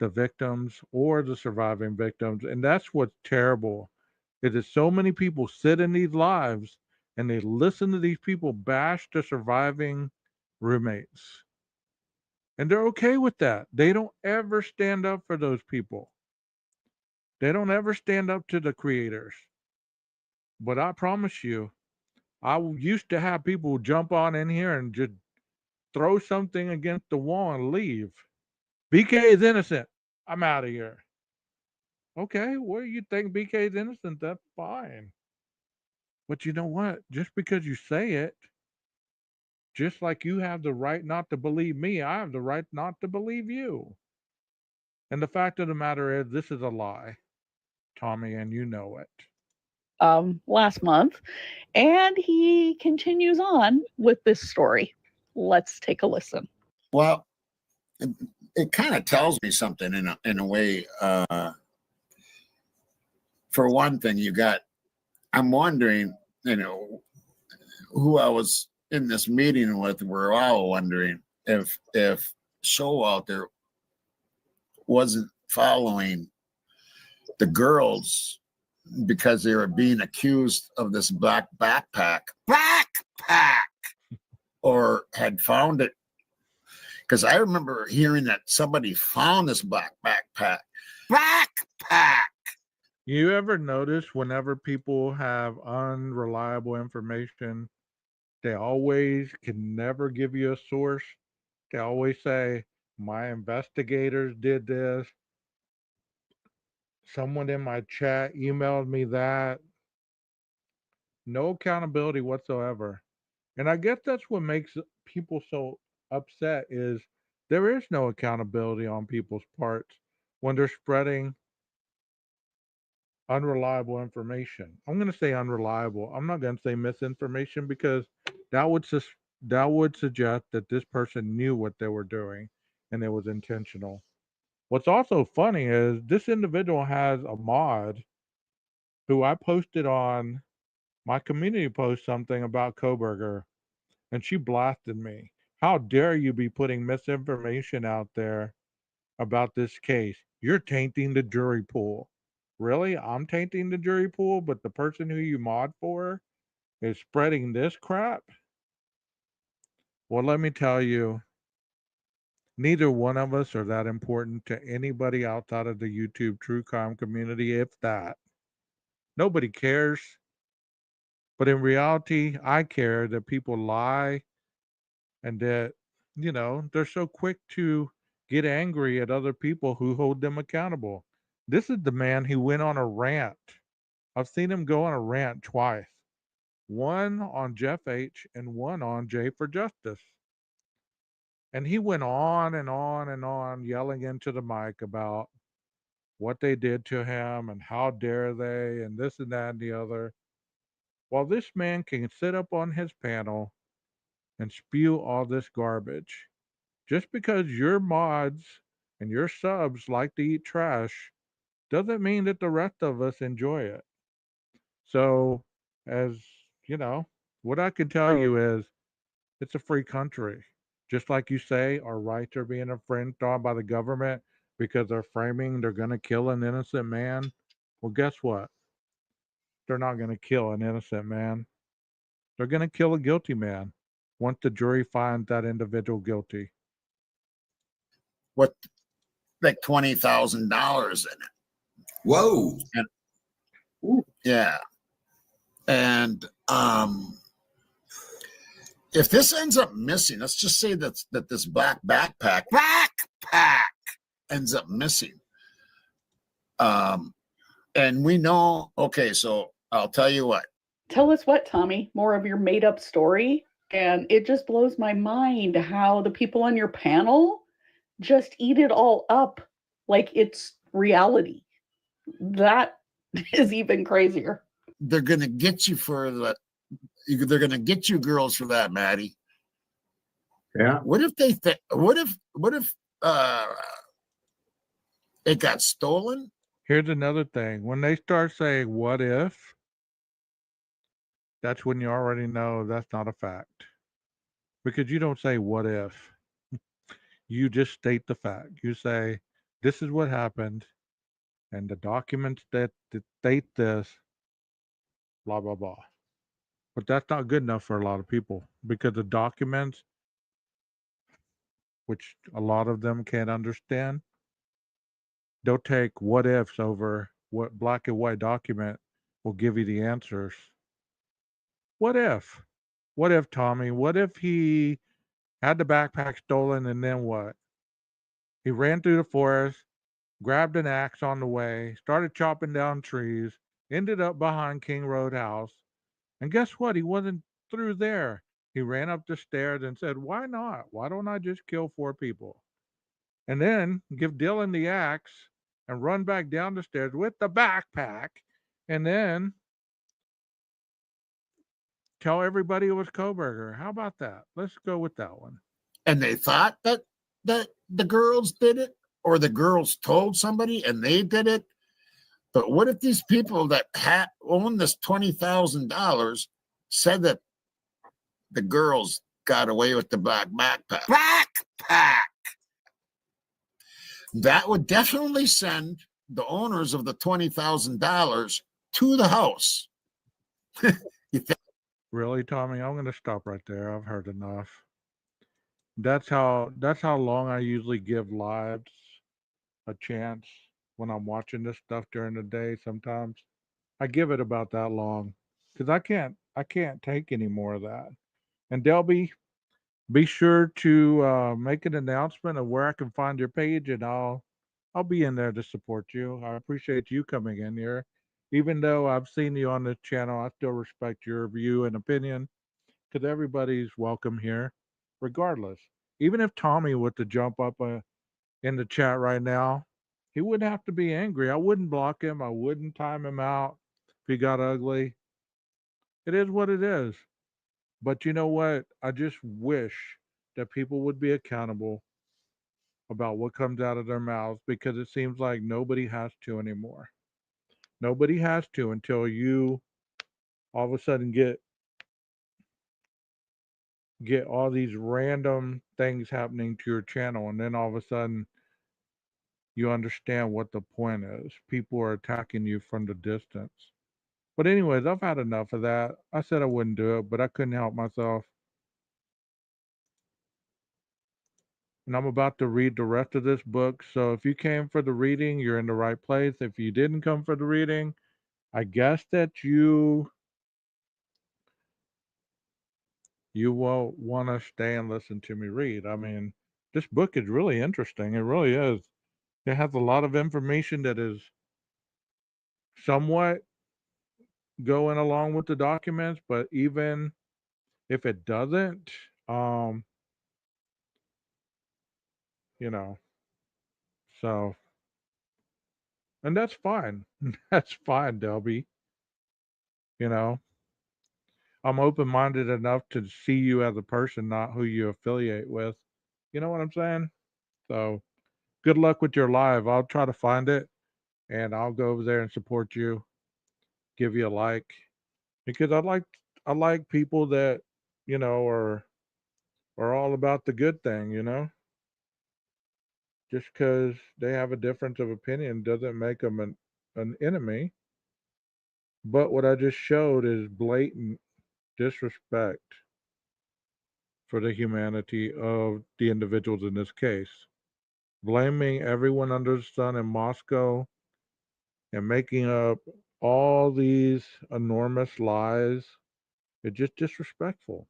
victims or the surviving victims. And that's what's terrible is that so many people sit in these lives and they listen to these people bash the surviving roommates. And they're okay with that. They don't ever stand up for those people. They don't ever stand up to the creators. But I promise you, used to have people jump on in here and just throw something against the wall and leave. BK is innocent. I'm out of here. Okay, well, you think BK is innocent, that's fine. But you know what? Just because you say it, just like you have the right not to believe me, I have the right not to believe you. And the fact of the matter is, this is a lie, Tommy, and you know it. Last month, and he continues on with this story. Let's take a listen. Well, it kind of tells me something in a way. For one thing, I'm wondering, who I was in this meeting with. We're all wondering if Showalter wasn't following the girls because they were being accused of this black backpack, or had found it. Because I remember hearing that somebody found this black backpack. You ever notice whenever people have unreliable information, they always can never give you a source? They always say, my investigators did this. Someone in my chat emailed me that. No accountability whatsoever. And I guess that's what makes people so upset is there is no accountability on people's parts when they're spreading unreliable information. I'm going to say unreliable. I'm not going to say misinformation because that would that would suggest that this person knew what they were doing and it was intentional. What's also funny is this individual has a mod who I posted on my community post something about Koberger and she blasted me. How dare you be putting misinformation out there about this case? You're tainting the jury pool. Really? I'm tainting the jury pool, but the person who you mod for is spreading this crap? Well, let me tell you, neither one of us are that important to anybody outside of the YouTube true crime community, if that. Nobody cares. But in reality, I care that people lie and that, they're so quick to get angry at other people who hold them accountable. This is the man who went on a rant. I've seen him go on a rant twice, one on Jeff H. and one on J for Justice. And he went on and on and on, yelling into the mic about what they did to him and how dare they and this and that and the other. While this man can sit up on his panel and spew all this garbage, just because your mods and your subs like to eat trash doesn't mean that the rest of us enjoy it. So, as you know, what I can tell you is it's a free country. Just like you say, our rights are being infringed on by the government because they're framing they're going to kill an innocent man. Well, guess what? They're not going to kill an innocent man. They're going to kill a guilty man once the jury finds that individual guilty. What, like $20,000 in it. Whoa. Yeah. And if this ends up missing, let's just say that this black backpack ends up missing. And we know, okay, so I'll tell you what. Tell us what, Tommy, more of your made up story. And it just blows my mind how the people on your panel just eat it all up like it's reality. That is even crazier. They're going to get you for that. They're going to get you girls for that, Maddie. Yeah. What if they what if it got stolen? Here's another thing. When they start saying, what if? That's when you already know that's not a fact. Because you don't say, what if? You just state the fact. You say, this is what happened, and the documents that state this, blah, blah, blah. But that's not good enough for a lot of people because the documents, which a lot of them can't understand, they'll take what ifs over what black and white document will give you the answers. What if? What if, Tommy? What if he had the backpack stolen and then what? He ran through the forest, grabbed an axe on the way, started chopping down trees, ended up behind King Road House. And guess what? He wasn't through there. He ran up the stairs and said, why not? Why don't I just kill 4 people? And then give Dylan the axe and run back down the stairs with the backpack. And then tell everybody it was Koberger. How about that? Let's go with that one. And they thought that the girls did it, or the girls told somebody and they did it. But what if these people that own this $20,000 said that the girls got away with the black backpack? That would definitely send the owners of the $20,000 to the house. You think? Really, Tommy? I'm going to stop right there. I've heard enough. That's how long I usually give lives a chance when I'm watching this stuff during the day. Sometimes I give it about that long because I can't take any more of that. And Delby, be sure to make an announcement of where I can find your page, and I'll be in there to support you. I appreciate you coming in here. Even though I've seen you on this channel, I still respect your view and opinion because everybody's welcome here, regardless. Even if Tommy were to jump up in the chat right now, he wouldn't have to be angry. I wouldn't block him. I wouldn't time him out if he got ugly. It is what it is. But you know what? I just wish that people would be accountable about what comes out of their mouths because it seems like nobody has to anymore. Nobody has to until you all of a sudden get all these random things happening to your channel, and then all of a sudden you understand what the point is. People are attacking you from the distance. But anyways, I've had enough of that. I said I wouldn't do it, but I couldn't help myself. And I'm about to read the rest of this book. So if you came for the reading, you're in the right place. If you didn't come for the reading, I guess that you will want to stay and listen to me read. I mean, this book is really interesting. It really is. It has a lot of information that is somewhat going along with the documents, but even if it doesn't, you know, so, and that's fine. That's fine, Delby. You know, I'm open minded enough to see you as a person, not who you affiliate with. You know what I'm saying? So, good luck with your live. I'll try to find it. and I'll go over there and support you, give you a like, because I like people that are all about the good thing. Just because they have a difference of opinion doesn't make them an enemy. But what I just showed is blatant disrespect for the humanity of the individuals in this case. Blaming everyone under the sun in Moscow and making up all these enormous lies. It's just disrespectful.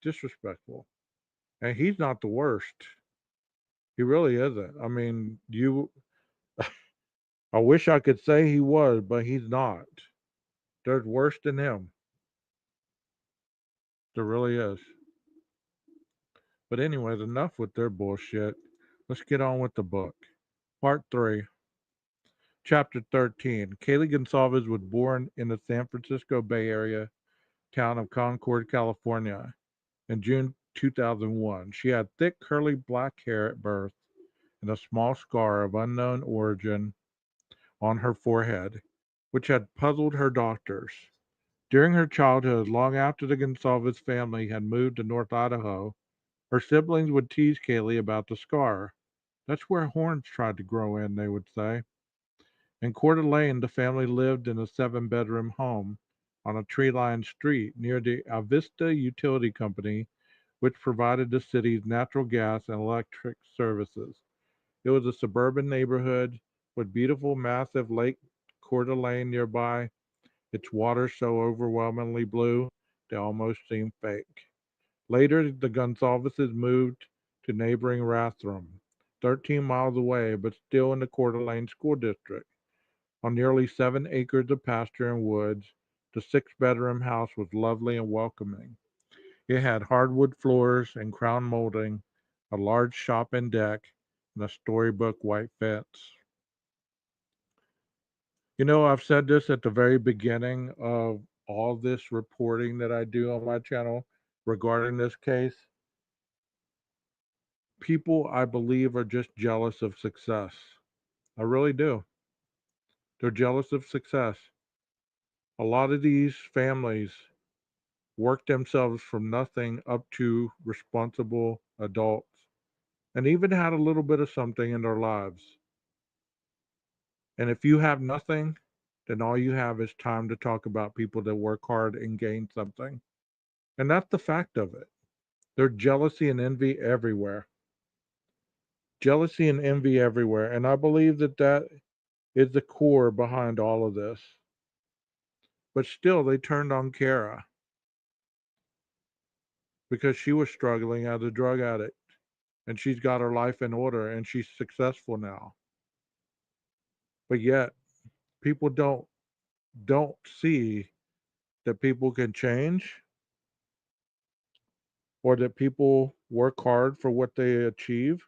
Disrespectful. And he's not the worst. He really isn't. I mean, I wish I could say he was, but he's not. There's worse than him. There really is. But anyways, enough with their bullshit. Let's get on with the book. Part 3, Chapter 13. Kaylee Gonsalves was born in the San Francisco Bay Area town of Concord, California in June 2001. She had thick, curly black hair at birth and a small scar of unknown origin on her forehead, which had puzzled her doctors. During her childhood, long after the Gonsalves family had moved to North Idaho, her siblings would tease Kaylee about the scar. That's where horns tried to grow in, they would say. In Coeur d'Alene, the family lived in a 7-bedroom home on a tree-lined street near the Avista Utility Company, which provided the city's natural gas and electric services. It was a suburban neighborhood with beautiful, massive Lake Coeur d'Alene nearby, its water so overwhelmingly blue they almost seemed fake. Later, the Gonsalveses moved to neighboring Rathdrum, 13 miles away, but still in the Coeur d'Alene School District. On nearly 7 acres of pasture and woods, the 6-bedroom house was lovely and welcoming. It had hardwood floors and crown molding, a large shop and deck, and a storybook white fence. I've said this at the very beginning of all this reporting that I do on my channel regarding this case. People, I believe, are just jealous of success. I really do. They're jealous of success. A lot of these families work themselves from nothing up to responsible adults and even had a little bit of something in their lives. And if you have nothing, then all you have is time to talk about people that work hard and gain something. And that's the fact of it. There's jealousy and envy everywhere. Jealousy and envy everywhere. And I believe that is the core behind all of this. But still, they turned on Kara because she was struggling as a drug addict. And she's got her life in order and she's successful now. But yet, people don't see that people can change or that people work hard for what they achieve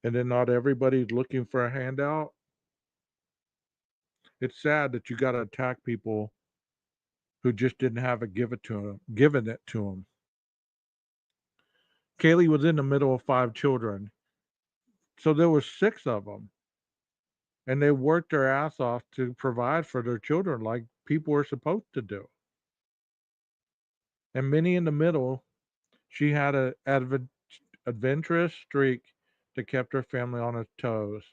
and then not everybody's looking for a handout. It's sad that you got to attack people who just didn't have it given it to them. Kaylee was in the middle of 5 children, so there were 6 of them, and they worked their ass off to provide for their children like people are supposed to do. And Minnie in the middle, she had an adventurous streak that kept her family on its toes.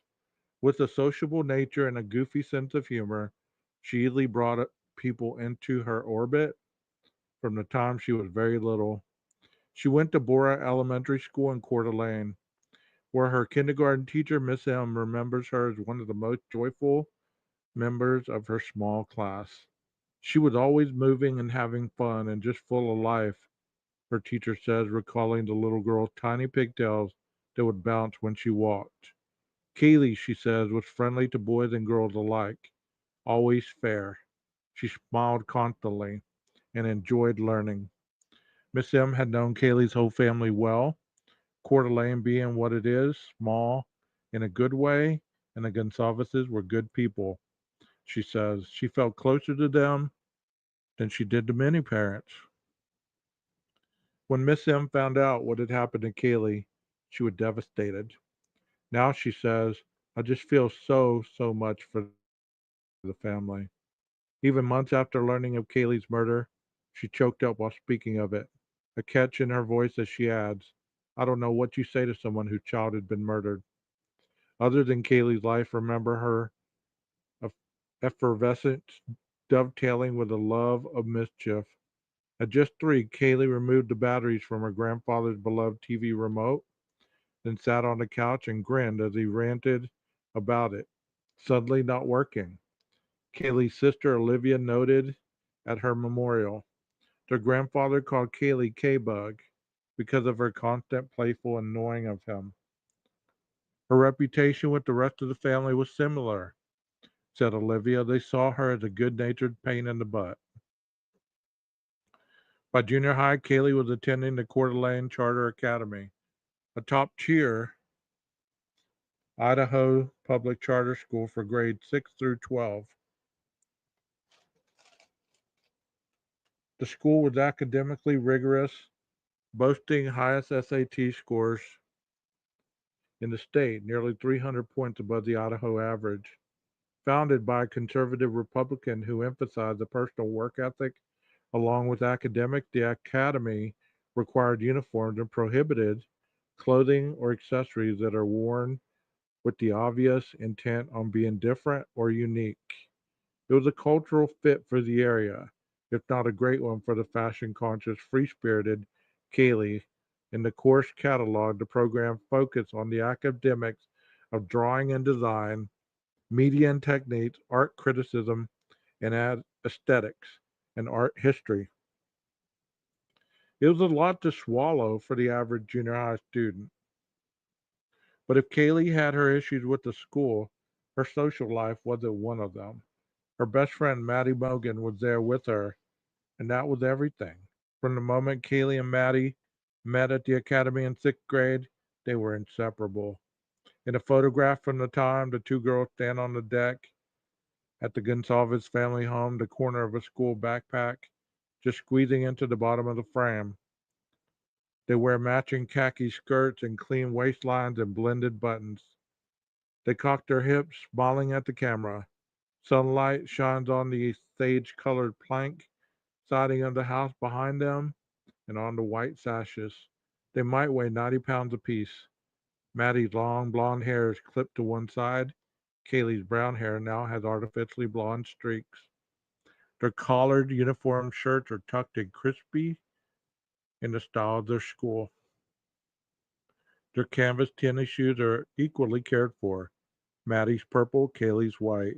With a sociable nature and a goofy sense of humor, she easily brought people into her orbit from the time she was very little. She went to Bora Elementary School in Coeur d'Alene, where her kindergarten teacher, Miss M, remembers her as one of the most joyful members of her small class. She was always moving and having fun and just full of life, her teacher says, recalling the little girl's tiny pigtails that would bounce when she walked. Kaylee, she says, was friendly to boys and girls alike, always fair. She smiled constantly and enjoyed learning. Miss M had known Kaylee's whole family well, Coeur d'Alene being what it is, small in a good way, and the Gonsalveses were good people. She says she felt closer to them than she did to many parents. When Miss M found out what had happened to Kaylee, she was devastated. Now, she says, I just feel so much for the family. Even months after learning of Kaylee's murder, she choked up while speaking of it, a catch in her voice as she adds, I don't know what you say to someone whose child had been murdered. Other than Kaylee's life, remember her effervescence dovetailing with a love of mischief. At just 3, Kaylee removed the batteries from her grandfather's beloved TV remote, then sat on the couch and grinned as he ranted about it, suddenly not working. Kaylee's sister Olivia noted at her memorial. Their grandfather called Kaylee K-Bug because of her constant playful annoying of him. Her reputation with the rest of the family was similar, said Olivia. They saw her as a good-natured pain in the butt. By junior high, Kaylee was attending the Coeur d'Alene Charter Academy, a top-tier Idaho public charter school for grades 6 through 12. The school was academically rigorous, boasting highest SAT scores in the state, nearly 300 points above the Idaho average. Founded by a conservative Republican who emphasized a personal work ethic along with academics, the academy required uniforms and prohibited clothing or accessories that are worn with the obvious intent on being different or unique. It was a cultural fit for the area, if not a great one for the fashion conscious, free spirited Kaylee. In the course catalog, the program focused on the academics of drawing and design, media and techniques, art criticism, and aesthetics, and art history. It was a lot to swallow for the average junior high student. But if Kaylee had her issues with the school, her social life wasn't one of them. Her best friend, Maddie Mogan, was there with her, and that was everything. From the moment Kaylee and Maddie met at the academy in 6th grade, they were inseparable. In a photograph from the time, the two girls stand on the deck at the Gonsalves family home, the corner of a school backpack, just squeezing into the bottom of the frame. They wear matching khaki skirts and clean waistlines and blended buttons. They cock their hips, smiling at the camera. Sunlight shines on the sage-colored plank siding of the house behind them and on the white sashes. They might weigh 90 pounds apiece. Maddie's long blonde hair is clipped to one side. Kaylee's brown hair now has artificially blonde streaks. Their collared uniform shirts are tucked in crispy in the style of their school. Their canvas tennis shoes are equally cared for. Maddie's purple, Kaylee's white,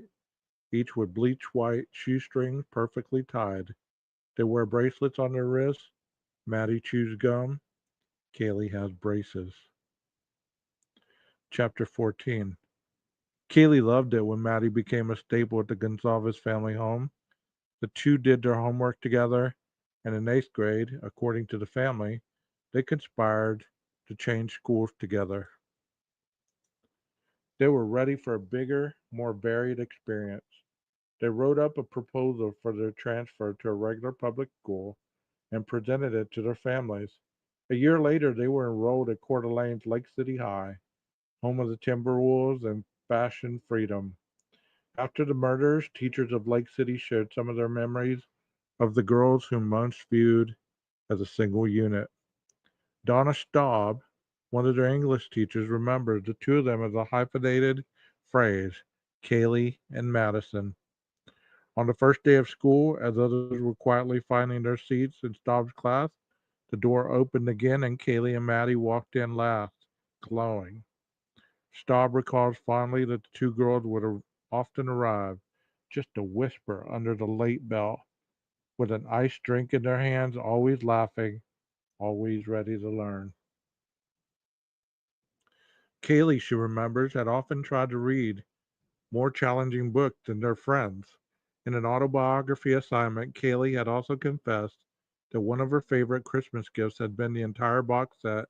each with bleach white shoestrings perfectly tied. They wear bracelets on their wrists. Maddie chews gum. Kaylee has braces. Chapter 14. Kaylee loved it when Maddie became a staple at the Gonsalves family home. The two did their homework together, and in 8th grade, according to the family, they conspired to change schools together. They were ready for a bigger, more varied experience. They wrote up a proposal for their transfer to a regular public school and presented it to their families. A year later, they were enrolled at Coeur d'Alene's Lake City High, home of the Timberwolves and Fashion Freedom. After the murders, teachers of Lake City shared some of their memories of the girls whom most viewed as a single unit. Donna Staub, one of their English teachers, remembered the two of them as a hyphenated phrase, Kaylee and Madison. On the first day of school, as others were quietly finding their seats in Staub's class, the door opened again and Kaylee and Maddie walked in last, glowing. Staub recalls fondly that the two girls would often arrive, just a whisper under the late bell, with an iced drink in their hands, always laughing, always ready to learn. Kaylee, she remembers, had often tried to read more challenging books than their friends. In an autobiography assignment, Kaylee had also confessed that one of her favorite Christmas gifts had been the entire box set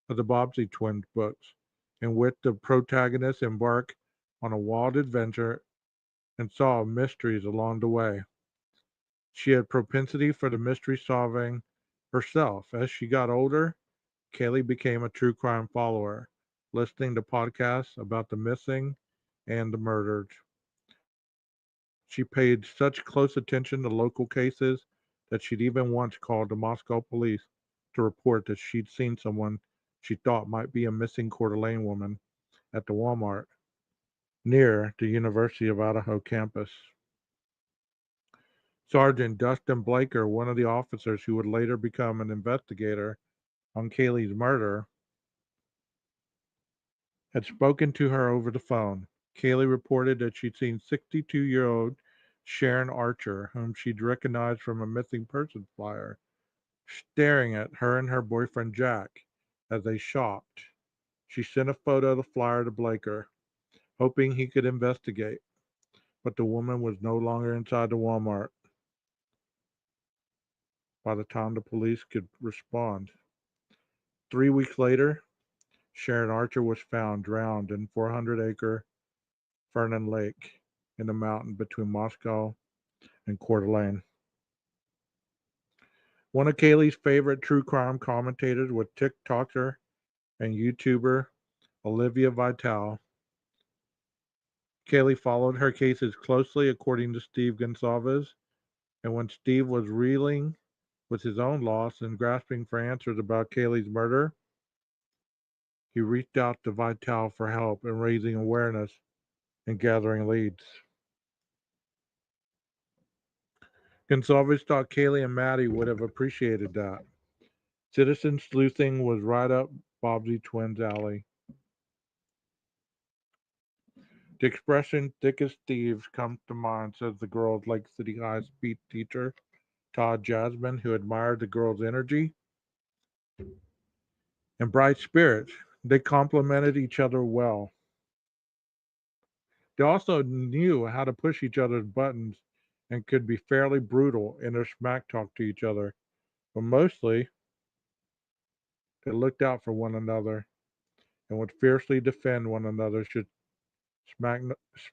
of the Bobbsey twins books, in which the protagonists embark on a wild adventure and solve mysteries along the way. She had propensity for the mystery solving herself. As she got older, Kaylee became a true crime follower, listening to podcasts about the missing and the murders. She paid such close attention to local cases that she'd even once called the Moscow police to report that she'd seen someone she thought might be a missing Coeur d'Alene woman at the Walmart near the University of Idaho campus. Sergeant Dustin Blaker, one of the officers who would later become an investigator on Kaylee's murder, had spoken to her over the phone. Kaylee reported that she'd seen 62-year-old Sharon Archer, whom she'd recognized from a missing persons flyer, staring at her and her boyfriend Jack as they shopped. She sent a photo of the flyer to Blaker, hoping he could investigate, but the woman was no longer inside the Walmart by the time the police could respond. 3 weeks later, Sharon Archer was found drowned in 400-acre Fernon Lake in the mountain between Moscow and Coeur d'Alene. One of Kaylee's favorite true crime commentators was TikToker and YouTuber Olivia Vitale. Kaylee followed her cases closely, according to Steve Gonsalves, and when Steve was reeling with his own loss and grasping for answers about Kaylee's murder, he reached out to Vitale for help in raising awareness and gathering leads. Gonsalves thought Kaylee and Maddie would have appreciated that. Citizen sleuthing was right up Bobbsey twins' alley. The expression thick as thieves comes to mind, says the girls' Lake City High speech teacher, Todd Jasmine, who admired the girls' energy and bright spirits. They complemented each other well. They also knew how to push each other's buttons and could be fairly brutal in their smack talk to each other, but mostly they looked out for one another and would fiercely defend one another should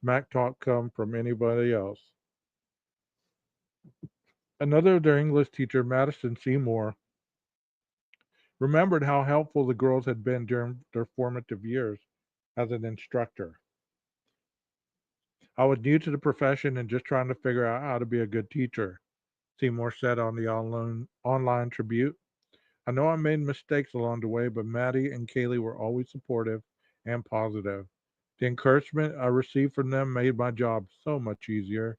smack talk come from anybody else. Another of their English teacher, Madison Seymour, remembered how helpful the girls had been during their formative years as an instructor. I was new to the profession and just trying to figure out how to be a good teacher, Seymour said on the online tribute. I know I made mistakes along the way, but Maddie and Kaylee were always supportive and positive. The encouragement I received from them made my job so much easier.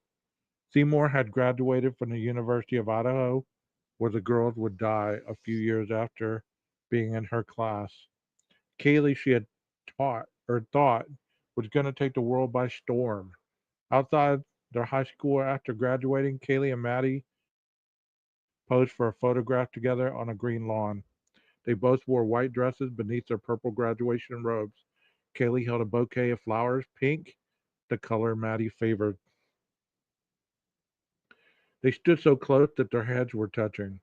Seymour had graduated from the University of Idaho, where the girls would die a few years after being in her class. Kaylee, she had thought was going to take the world by storm. Outside their high school after graduating, Kaylee and Maddie posed for a photograph together on a green lawn. They both wore white dresses beneath their purple graduation robes. Kaylee held a bouquet of flowers, pink, the color Maddie favored. They stood so close that their heads were touching.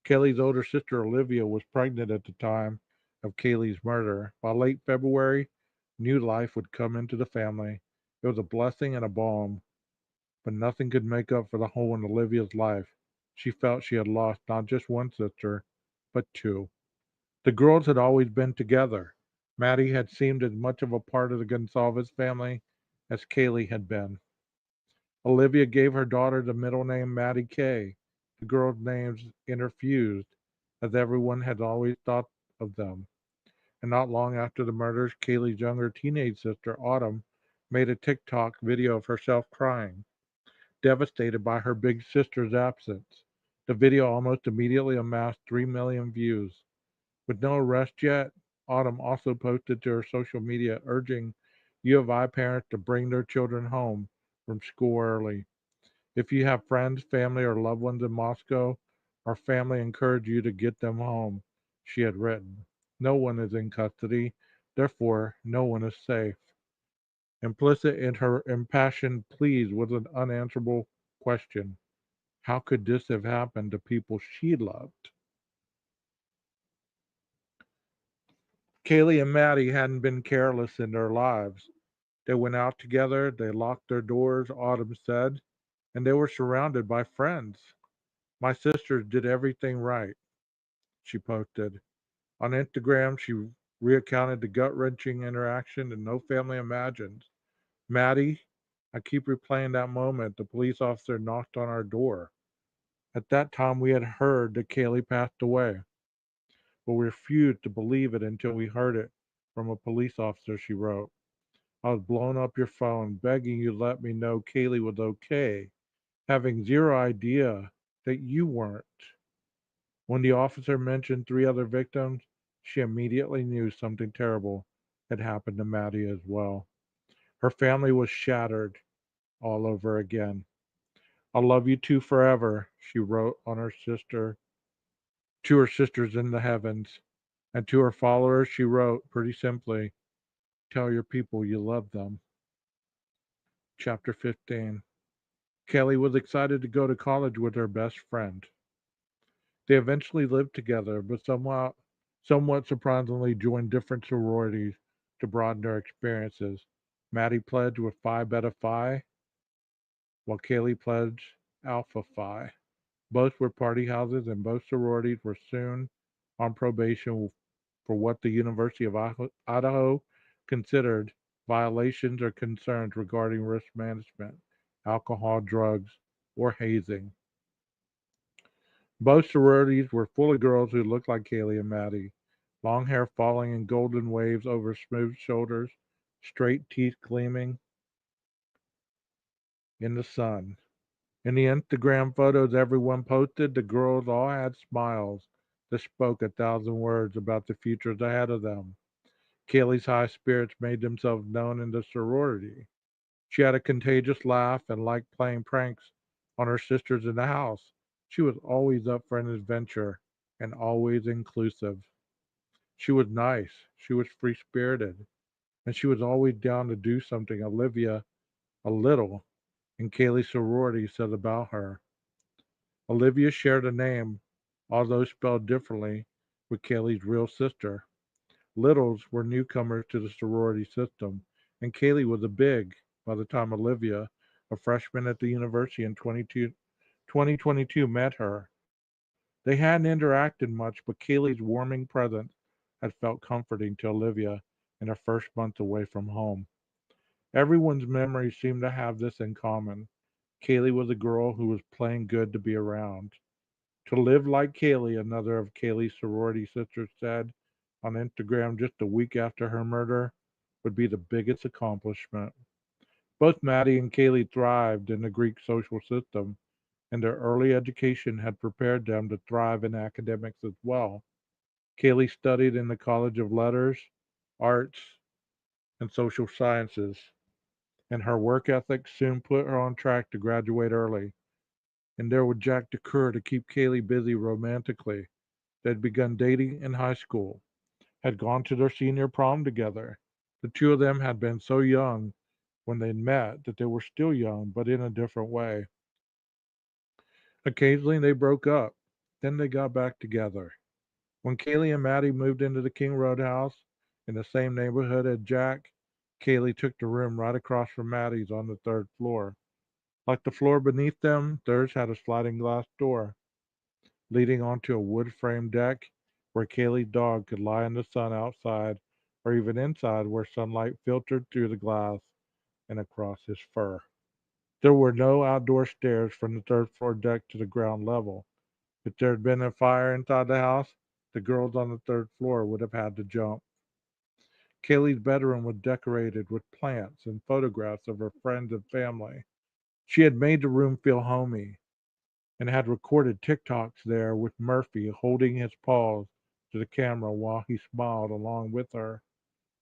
Kaylee's older sister Olivia was pregnant at the time of Kaylee's murder. By late February, new life would come into the family. It was a blessing and a balm, but nothing could make up for the hole in Olivia's life. She felt she had lost not just one sister, but two. The girls had always been together. Maddie had seemed as much of a part of the Gonsalves family as Kaylee had been. Olivia gave her daughter the middle name Maddie Kay. The girls' names interfused, as everyone had always thought of them. And not long after the murders, Kaylee's younger teenage sister, Autumn, made a TikTok video of herself crying, devastated by her big sister's absence. The video almost immediately amassed 3 million views. With no arrest yet, Autumn also posted to her social media urging U of I parents to bring their children home from school early. If you have friends, family, or loved ones in Moscow, our family encourage you to get them home, she had written. No one is in custody, therefore no one is safe. Implicit in her impassioned pleas was an unanswerable question. How could this have happened to people she loved? Kaylee and Maddie hadn't been careless in their lives. They went out together, they locked their doors, Autumn said, and they were surrounded by friends. My sisters did everything right, she posted. On Instagram, she recounted the gut wrenching interaction that no family imagines. Maddie, I keep replaying that moment the police officer knocked on our door. At that time, we had heard that Kaylee passed away, but we refused to believe it until we heard it from a police officer, she wrote. I was blowing up your phone, begging you to let me know Kaylee was okay, having zero idea that you weren't. When the officer mentioned 3 other victims, she immediately knew something terrible had happened to Maddie as well. Her family was shattered all over again. I'll love you two forever, she wrote on her sister to her sisters in the heavens. And to her followers, she wrote pretty simply, tell your people you love them. Chapter 15. Kelly was excited to go to college with her best friend. They eventually lived together, but somewhat surprisingly joined different sororities to broaden their experiences. Maddie pledged with Phi Beta Phi, while Kaylee pledged Alpha Phi. Both were party houses, and both sororities were soon on probation for what the University of Idaho considered violations or concerns regarding risk management, alcohol, drugs, or hazing. Both sororities were full of girls who looked like Kaylee and Maddie, long hair falling in golden waves over smooth shoulders, straight teeth gleaming in the sun. In the Instagram photos everyone posted, the girls all had smiles that spoke 1,000 words about the futures ahead of them. Kaylee's high spirits made themselves known in the sorority. She had a contagious laugh and liked playing pranks on her sisters in the house. She was always up for an adventure and always inclusive. She was nice, she was free spirited, and she was always down to do something Olivia, a little, in Kaylee's sorority said about her. Olivia shared a name, although spelled differently, with Kaylee's real sister. Littles were newcomers to the sorority system, and Kaylee was a big by the time Olivia, a freshman at the university in 2022, met her. They hadn't interacted much, but Kaylee's warming presence had felt comforting to Olivia in her first month away from home. Everyone's memories seemed to have this in common. Kaylee was a girl who was playing good to be around. To live like Kaylee, another of Kaylee's sorority sisters said on Instagram just a week after her murder, would be the biggest accomplishment. Both Maddie and Kaylee thrived in the Greek social system, and their early education had prepared them to thrive in academics as well. Kaylee studied in the College of Letters, Arts, and Social Sciences, and her work ethic soon put her on track to graduate early. And there was Jack DeCoeur to keep Kaylee busy romantically. They'd begun dating in high school, had gone to their senior prom together. The two of them had been so young when they met that they were still young, but in a different way. Occasionally they broke up, then they got back together. When Kaylee and Maddie moved into the King Road house in the same neighborhood as Jack, Kaylee took the room right across from Maddie's on the 3rd floor. Like the floor beneath them, theirs had a sliding glass door leading onto a wood framed deck where Kaylee's dog could lie in the sun outside or even inside where sunlight filtered through the glass and across his fur. There were no outdoor stairs from the 3rd floor deck to the ground level. If there had been a fire inside the house, the girls on the 3rd floor would have had to jump. Kaylee's bedroom was decorated with plants and photographs of her friends and family. She had made the room feel homey and had recorded TikToks there with Murphy holding his paws to the camera while he smiled along with her.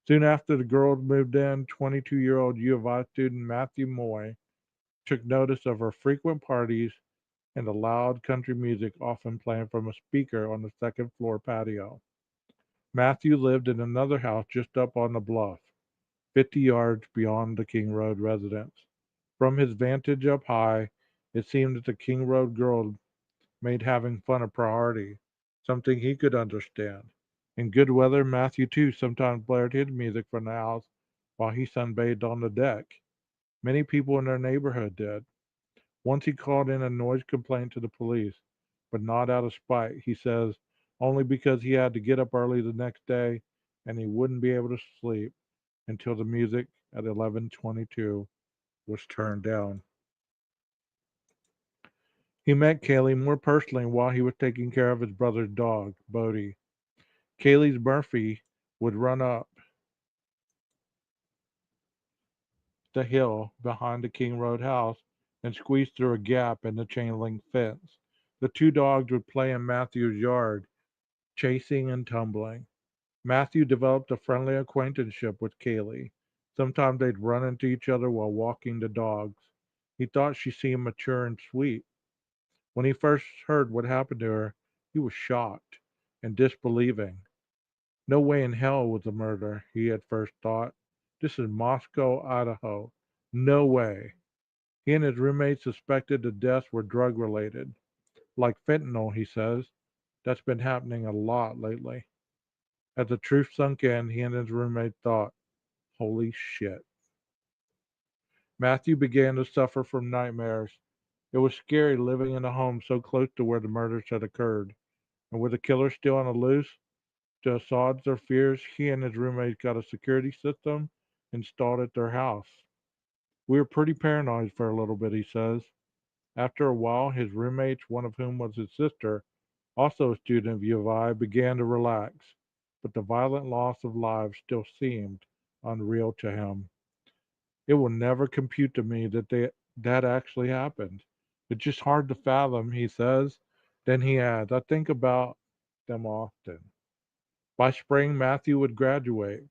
Soon after the girls moved in, 22-year-old U of I student Matthew Moy took notice of her frequent parties and the loud country music often playing from a speaker on the 2nd floor patio. Matthew lived in another house just up on the bluff, 50 yards beyond the King Road residence. From his vantage up high, it seemed that the King Road girls made having fun a priority, something he could understand. In good weather, Matthew too sometimes blared his music from the house while he sunbathed on the deck. Many people in their neighborhood did. Once he called in a noise complaint to the police, but not out of spite. He says only because he had to get up early the next day and he wouldn't be able to sleep until the music at 11:22 was turned down. He met Kaylee more personally while he was taking care of his brother's dog, Bodie. Kaylee's Murphy would run up the hill behind the King Road house and squeeze through a gap in the chain link fence. The two dogs would play in Matthew's yard, chasing and tumbling. Matthew developed a friendly acquaintanceship with Kaylee. Sometimes they'd run into each other while walking the dogs. He thought she seemed mature and sweet. When he first heard what happened to her, he was shocked and disbelieving. No way in hell was a murder, he at first thought. This is Moscow, Idaho. No way. He and his roommate suspected the deaths were drug related. Like fentanyl, he says. That's been happening a lot lately. As the truth sunk in, he and his roommate thought, holy shit. Matthew began to suffer from nightmares. It was scary living in a home so close to where the murders had occurred. And with the killer still on the loose, to assuage their fears, he and his roommate got a security system installed at their house. We were pretty paranoid for a little bit, he says. After a while, his roommates, one of whom was his sister, also a student of U of I, began to relax, but the violent loss of lives still seemed unreal to him. It will never compute to me that actually happened. It's just hard to fathom, he says. Then he adds, I think about them often. By spring, Matthew would graduate.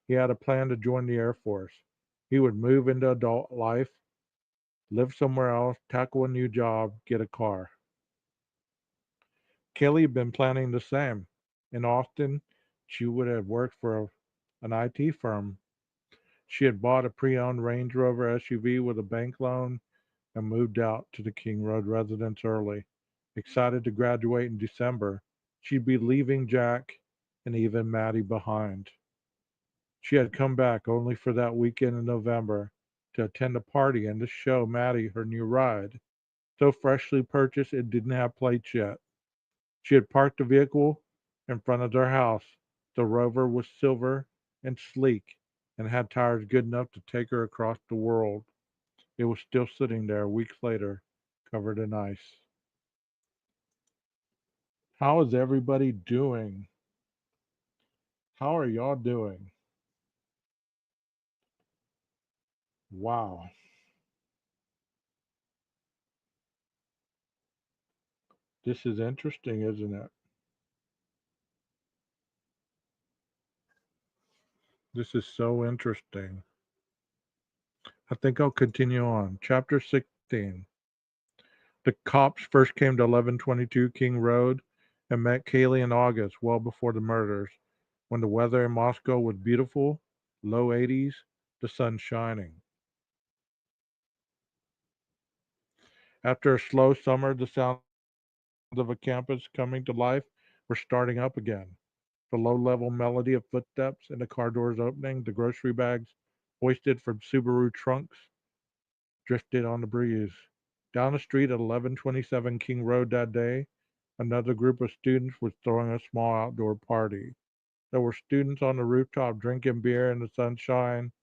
He had a plan to join the Air Force. He would move into adult life, live somewhere else, tackle a new job, get a car. Kelly had been planning the same. In Austin, she would have worked for an IT firm. She had bought a pre owned Range Rover SUV with a bank loan and moved out to the King Road residence early. Excited to graduate in December, she'd be leaving Jack and even Maddie behind. She had come back only for that weekend in November to attend a party and to show Maddie her new ride, so freshly purchased it didn't have plates yet. She had parked the vehicle in front of their house. The Rover was silver and sleek and had tires good enough to take her across the world. It was still sitting there weeks later, covered in ice. How is everybody doing? How are y'all doing? Wow. This is interesting, isn't it? This is so interesting. I think I'll continue on. Chapter 16. The cops first came to 1122 King Road and met Kaylee in August, well before the murders, when the weather in Moscow was beautiful, low 80s, the sun shining. After a slow summer, the sounds of a campus coming to life were starting up again. The low level melody of footsteps and the car doors opening, the grocery bags hoisted from Subaru trunks drifted on the breeze. Down the street at 1127 King Road that day, another group of students was throwing a small outdoor party. There were students on the rooftop drinking beer in the sunshine,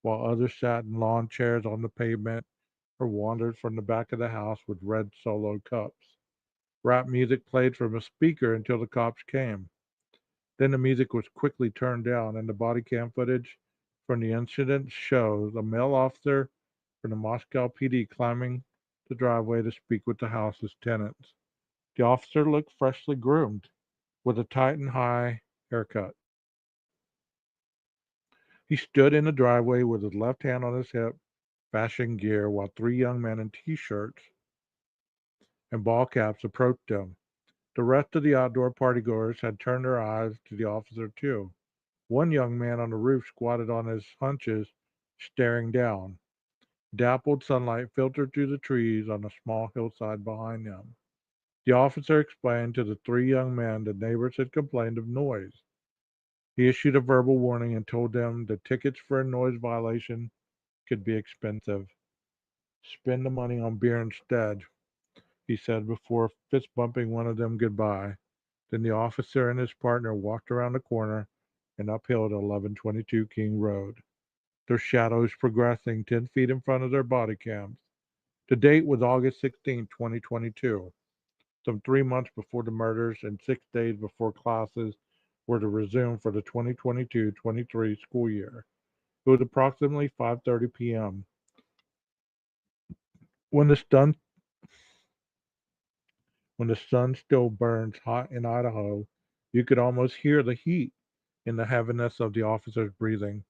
while others sat in lawn chairs on the pavement or wandered from the back of the house with red solo cups. Rap music played from a speaker until the cops came. Then the music was quickly turned down, and the body cam footage from the incident shows a male officer from the Moscow PD climbing the driveway to speak with the house's tenants. The officer looked freshly groomed, with a tight and high haircut. He stood in the driveway with his left hand on his hip, fashion gear, while three young men in t shirts and ball caps approached him. The rest of the outdoor partygoers had turned their eyes to the officer, too. One young man on the roof squatted on his haunches, staring down. Dappled sunlight filtered through the trees on a small hillside behind him. The officer explained to the three young men that neighbors had complained of noise. He issued a verbal warning and told them that tickets for a noise violation could be expensive. Spend the money on beer instead, he said before fist bumping one of them goodbye. Then the officer and his partner walked around the corner and uphill to 1122 King Road. their shadows progressing 10 feet in front of their body cams. The date was August 16, 2022, some 3 months before the murders and 6 days before classes were to resume for the 2022-23 school year. It was approximately 5:30 p.m. When the sun still burns hot in Idaho, you could almost hear the heat in the heaviness of the officer's breathing.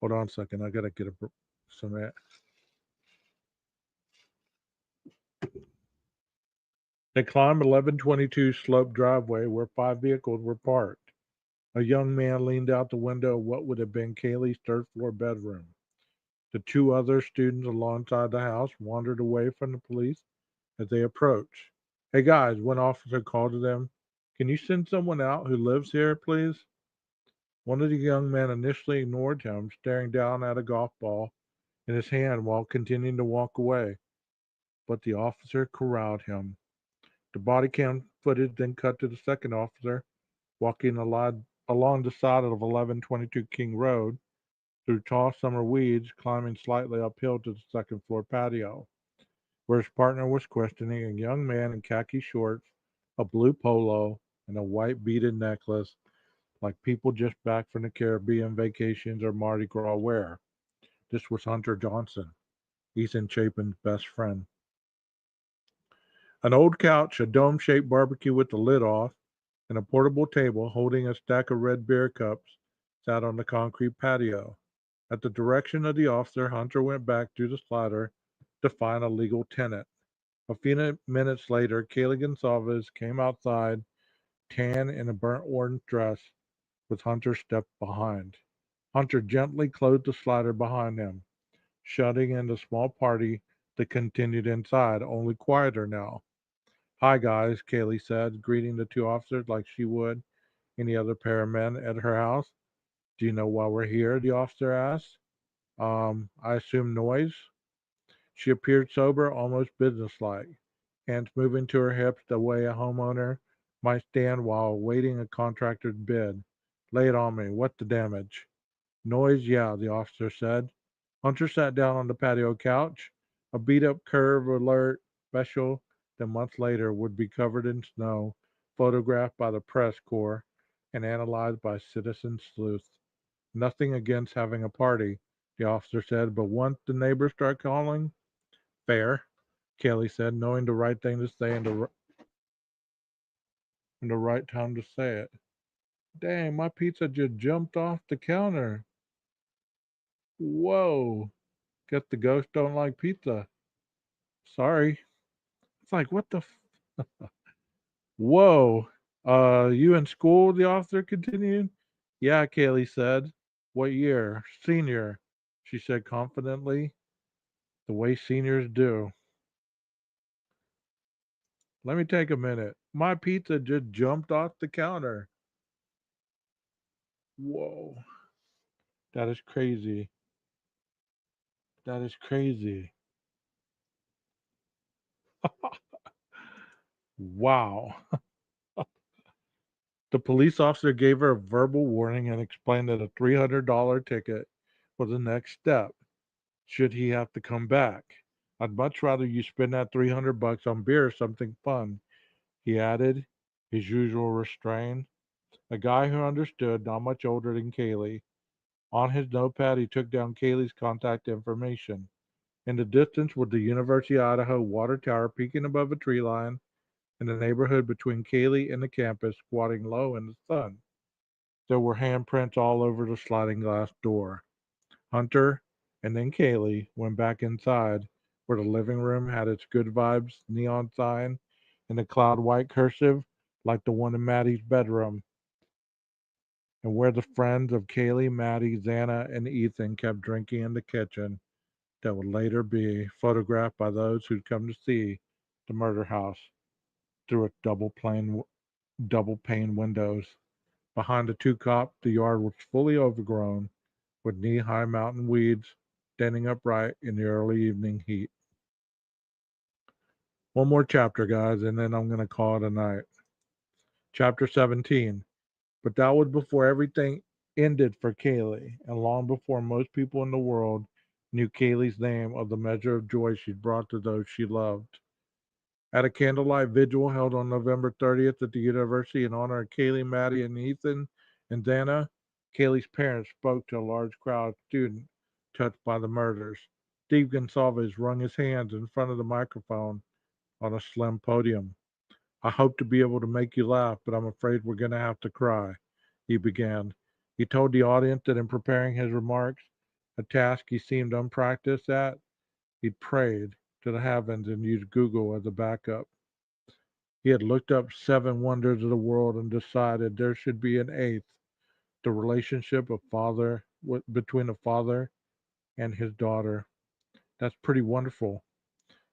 Hold on a second, I gotta get some air. They climbed 1122 slope driveway where 5 vehicles were parked. A young man leaned out the window of what would have been Kaylee's third floor bedroom. The 2 other students alongside the house wandered away from the police as they approached. Hey guys, one officer called to them. Can you send someone out who lives here, please? One of the young men initially ignored him, staring down at a golf ball in his hand while continuing to walk away. But the officer corralled him. The body cam footage then cut to the second officer walking along the side of 1122 King Road through tall summer weeds, climbing slightly uphill to the second floor patio, where his partner was questioning a young man in khaki shorts, a blue polo, and a white beaded necklace, like people just back from the Caribbean vacations or Mardi Gras wear. This was Hunter Johnson, Ethan Chapin's best friend. An old couch, a dome shaped barbecue with the lid off, and a portable table holding a stack of red beer cups sat on the concrete patio. At the direction of the officer, Hunter went back through the slider to find a legal tenant. A few minutes later, Kaylee Gonsalves came outside, tan in a burnt orange dress, with Hunter stepped behind. Hunter gently closed the slider behind him, shutting in the small party that continued inside, only quieter now. Hi, guys, Kaylee said, greeting the 2 officers like she would any other pair of men at her house. Do you know why we're here? The officer asked. I assume noise? She appeared sober, almost businesslike, hands moving to her hips the way a homeowner might stand while awaiting a contractor's bid. Lay it on me. What's the damage? Noise, yeah, the officer said. Hunter sat down on the patio couch, a beat up curve alert special that months later would be covered in snow, photographed by the press corps, and analyzed by citizen sleuths. Nothing against having a party, the officer said, but once the neighbors start calling, fair, Kelly said, knowing the right thing to say and the right time to say it. Dang, my pizza just jumped off the counter. Whoa. Guess the ghost don't like pizza. Sorry. It's like, what the? Whoa. You in school? The officer continued. Yeah, Kaylee said. What year? Senior, she said confidently, the way seniors do. Let me take a minute. My pizza just jumped off the counter. Whoa. That is crazy. That is crazy. Wow. The police officer gave her a verbal warning and explained that a $300 ticket was the next step should he have to come back. I'd much rather you spend that $300 on beer or something fun, he added, his usual restraint. A guy who understood, not much older than Kaylee. On his notepad, he took down Kaylee's contact information. In the distance was the University of Idaho water tower peeking above a tree line in the neighborhood between Kaylee and the campus, squatting low in the sun. There were handprints all over the sliding glass door. Hunter and then Kaylee went back inside, where the living room had its good vibes neon sign in the cloud white cursive, like the one in Maddie's bedroom, and where the friends of Kaylee, Maddie, Xana, and Ethan kept drinking in the kitchen that would later be photographed by those who'd come to see the murder house through its double pane windows. Behind the two cops, the yard was fully overgrown with knee-high mountain weeds standing upright in the early evening heat. One more chapter, guys, and then I'm going to call it a night. Chapter 17. But that was before everything ended for Kaylee, and long before most people in the world knew Kaylee's name or the measure of joy she'd brought to those she loved. At a candlelight vigil held on November 30th at the university in honor of Kaylee, Maddie, and Ethan and Dana, Kaylee's parents spoke to a large crowd of students touched by the murders. Steve Gonsalves wrung his hands in front of the microphone on a slim podium. I hope to be able to make you laugh, but I'm afraid we're going to have to cry, he began. He told the audience that in preparing his remarks, a task he seemed unpracticed at, he'd prayed to the heavens and used Google as a backup. He had looked up 7 wonders of the world and decided there should be an eighth, the relationship of between a father and his daughter. That's pretty wonderful,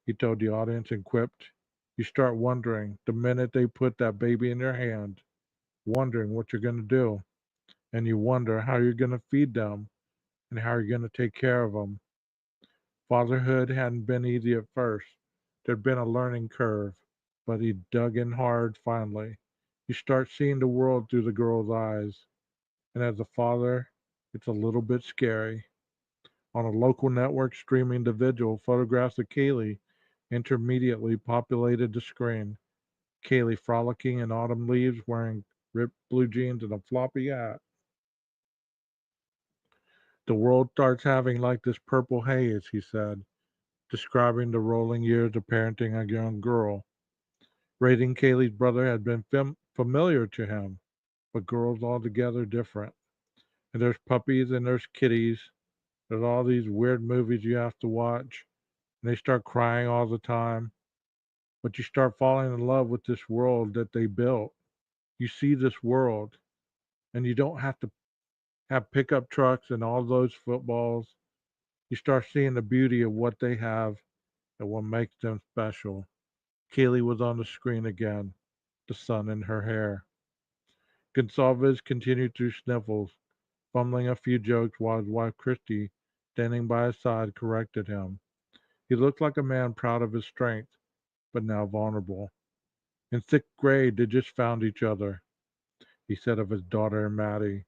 he told the audience and quipped. You start wondering the minute they put that baby in your hand, wondering what you're going to do. And you wonder how you're going to feed them and how you're going to take care of them. Fatherhood hadn't been easy at first. There'd been a learning curve, but he dug in hard finally. You start seeing the world through the girl's eyes. And as a father, it's a little bit scary. On a local network streaming the vigil, photographs of Kaylee intermediately populated the screen. Kaylee frolicking in autumn leaves, wearing ripped blue jeans and a floppy hat. The world starts having like this purple haze, he said, describing the rolling years of parenting a young girl. Raising Kaylee's brother had been familiar to him, but girls altogether different. And there's puppies and there's kitties. There's all these weird movies you have to watch, and they start crying all the time. But you start falling in love with this world that they built. You see this world, and you don't have to have pickup trucks and all those footballs. You start seeing the beauty of what they have and what makes them special. Kaylee was on the screen again, the sun in her hair. Gonsalves continued through sniffles, fumbling a few jokes while his wife Christy, standing by his side, corrected him. He looked like a man proud of his strength, but now vulnerable. In sixth grade, they just found each other, he said of his daughter and Maddie,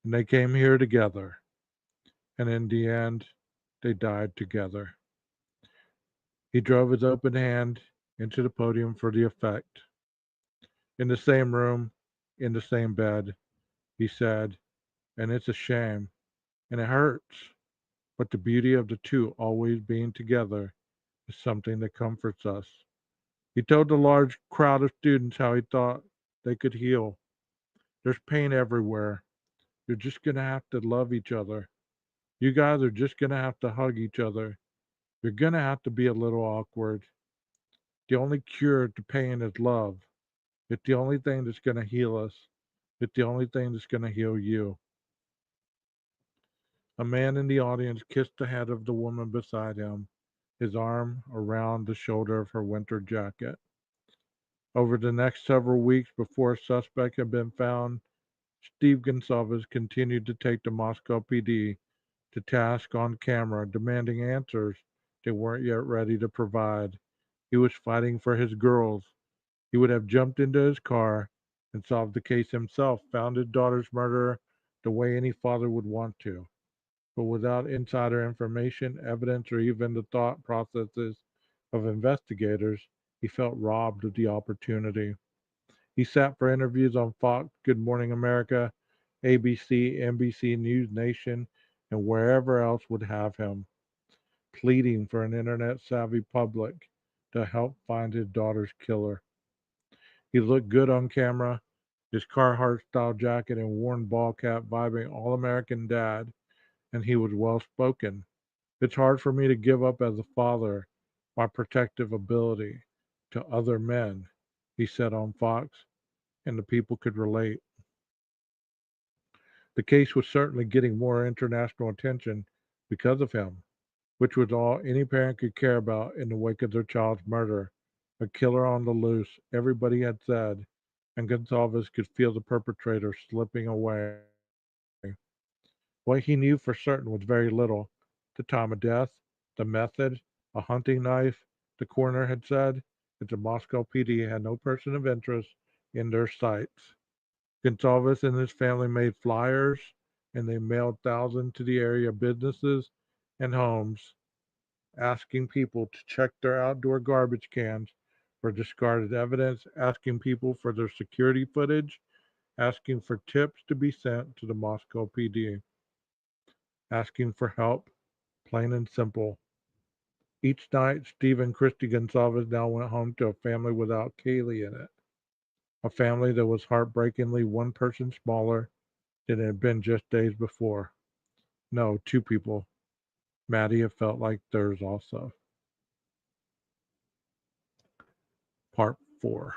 and they came here together. And in the end, they died together. He drove his open hand into the podium for the effect. In the same room, in the same bed, he said, and it's a shame, and it hurts, but the beauty of the two always being together is something that comforts us. He told the large crowd of students how he thought they could heal. There's pain everywhere. You're just going to have to love each other. You guys are just going to have to hug each other. You're going to have to be a little awkward. The only cure to pain is love. It's the only thing that's going to heal us. It's the only thing that's going to heal you. A man in the audience kissed the head of the woman beside him, his arm around the shoulder of her winter jacket. Over the next several weeks before a suspect had been found, Steve Gonsalves continued to take the Moscow PD to task on camera, demanding answers they weren't yet ready to provide. He was fighting for his girls. He would have jumped into his car and solved the case himself, found his daughter's murderer the way any father would want to. But without insider information, evidence, or even the thought processes of investigators, he felt robbed of the opportunity. He sat for interviews on Fox, Good Morning America, ABC, NBC News Nation, and wherever else would have him, pleading for an internet savvy public to help find his daughter's killer. He looked good on camera, his Carhartt style jacket and worn ball cap vibing all American dad, and he was well spoken. It's hard for me to give up as a father my protective ability to other men, he said on Fox, and the people could relate. The case was certainly getting more international attention because of him, which was all any parent could care about in the wake of their child's murder. A killer on the loose, everybody had said, and Gonsalves could feel the perpetrator slipping away. What he knew for certain was very little. The time of death, the method, a hunting knife, the coroner had said that the Moscow PD had no person of interest in their sights. Gonsalves and his family made flyers and they mailed thousands to the area businesses and homes, asking people to check their outdoor garbage cans for discarded evidence, asking people for their security footage, asking for tips to be sent to the Moscow PD, asking for help, plain and simple. Each night, Steve and Christy Gonzalez now went home to a family without Kaylee in it. A family that was heartbreakingly one person smaller than it had been just days before. No, two people. Maddie, it felt like theirs also. Part 4.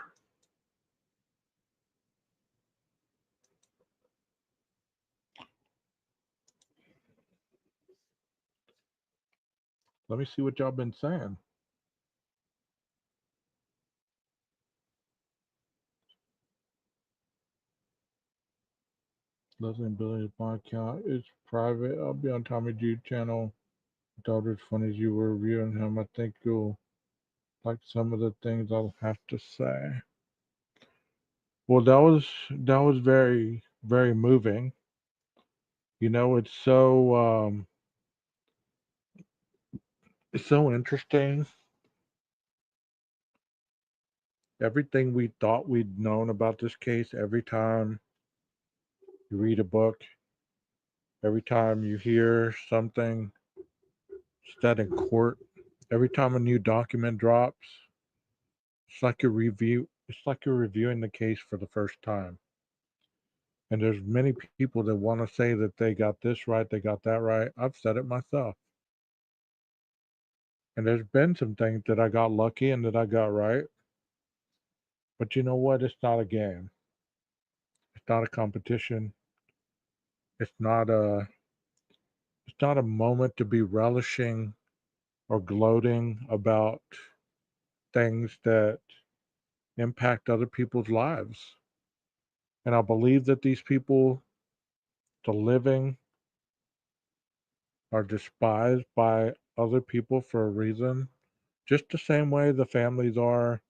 Let me see what y'all been saying. Leslie and Billy's podcast is private. I'll be on Tommy G channel. Daughter's funny as you were reviewing him. I think you'll like some of the things I'll have to say. Well, that was very, very moving. You know, it's so interesting. Everything we thought we'd known about this case, every time you read a book, every time you hear something said in court, every time a new document drops, it's like you're reviewing the case for the first time. And there's many people that want to say that they got this right, they got that right. I've said it myself. And there's been some things that I got lucky and that I got right. But you know what? It's not a game. It's not a competition. It's not a it's not a moment to be relishing or gloating about things that impact other people's lives. And I believe that these people, the living, are despised by other people for a reason. Just the same way the families are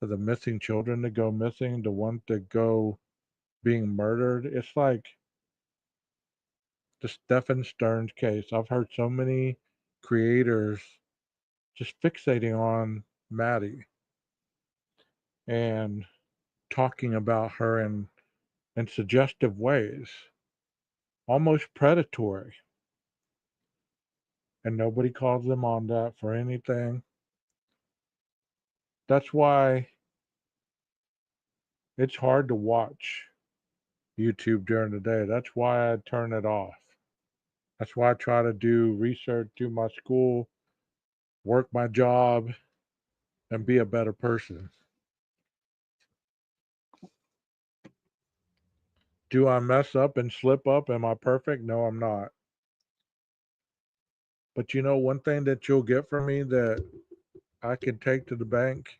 for the missing children that go missing, the ones that go being murdered. It's like the Stephen Stearns case. I've heard so many creators just fixating on Maddie and talking about her in suggestive ways, almost predatory. And nobody calls them on that for anything. That's why it's hard to watch YouTube during the day. That's why I turn it off. That's why I try to do research, do my school, work my job, and be a better person. Do I mess up and slip up? Am I perfect? No, I'm not. But you know, one thing that you'll get from me that I can take to the bank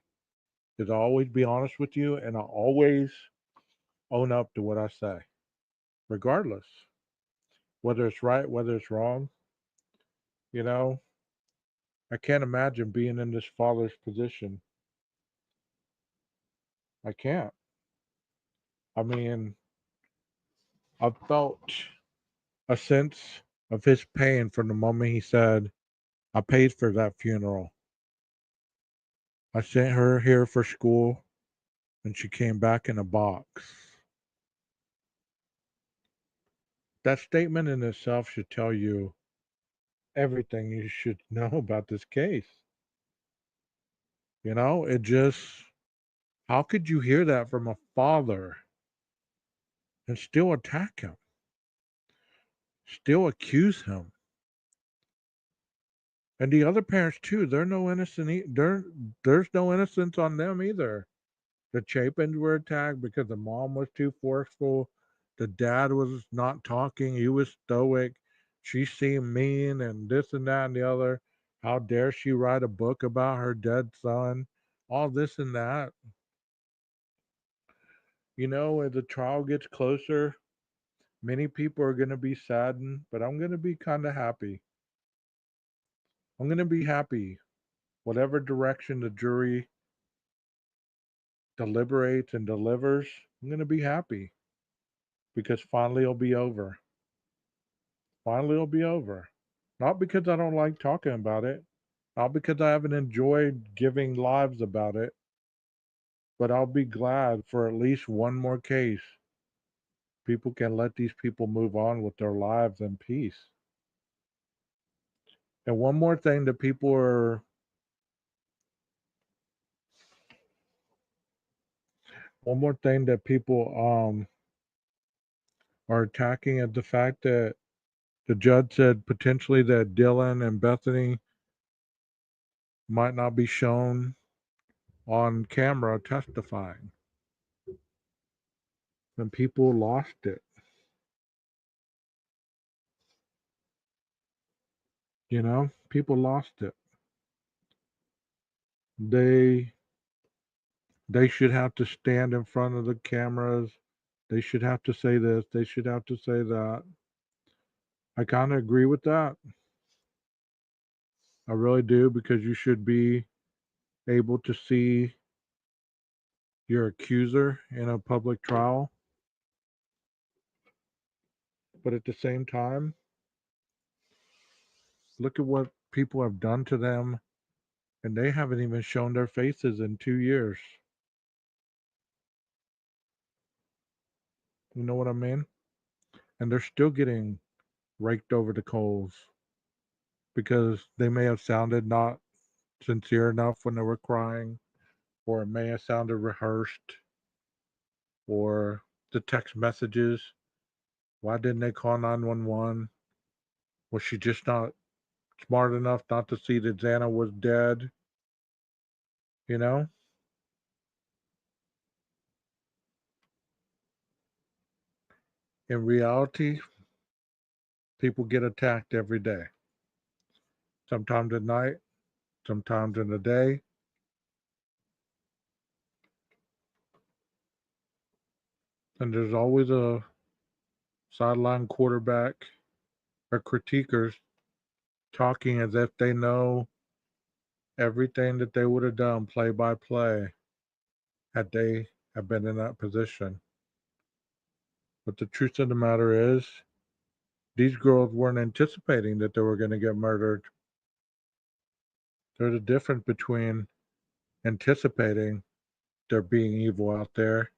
is I'll always be honest with you and I'll always own up to what I say, regardless. Whether it's right, whether it's wrong. You know, I can't imagine being in this father's position. I can't. I mean, I felt a sense of his pain from the moment he said, I paid for that funeral. I sent her here for school and she came back in a box. That statement in itself should tell you everything you should know about this case. You know, it just, how could you hear that from a father and still attack him, still accuse him? And the other parents too, they're no innocent. There's no innocence on them either. The Chapins were attacked because the mom was too forceful. The dad was not talking. He was stoic. She seemed mean and this and that and the other. How dare she write a book about her dead son? All this and that. You know, as the trial gets closer, many people are going to be saddened, but I'm going to be kind of happy. I'm going to be happy. Whatever direction the jury deliberates and delivers, I'm going to be happy because finally it'll be over. Finally, it'll be over. Not because I don't like talking about it, not because I haven't enjoyed giving lives about it, but I'll be glad for at least one more case. People can let these people move on with their lives in peace. And one more thing that people are one more thing that people are attacking is the fact that the judge said potentially that Dylan and Bethany might not be shown on camera testifying. And people lost it. You know, people lost it. They they should have to stand in front of the cameras. They should have to say this. They should have to say that. I kind of agree with that. I really do because you should be able to see your accuser in a public trial. But at the same time, look at what people have done to them, and they haven't even shown their faces in 2 years. You know what I mean? And they're still getting raked over the coals because they may have sounded not sincere enough when they were crying, or it may have sounded rehearsed, or the text messages. Why didn't they call 911? Was she just not smart enough not to see that Xana was dead? You know? In reality, people get attacked every day. Sometimes at night, sometimes in the day. And there's always a sideline quarterback or critiquers talking as if they know everything that they would have done play by play had they have been in that position. But the truth of the matter is, these girls weren't anticipating that they were going to get murdered. There's a difference between anticipating there being evil out there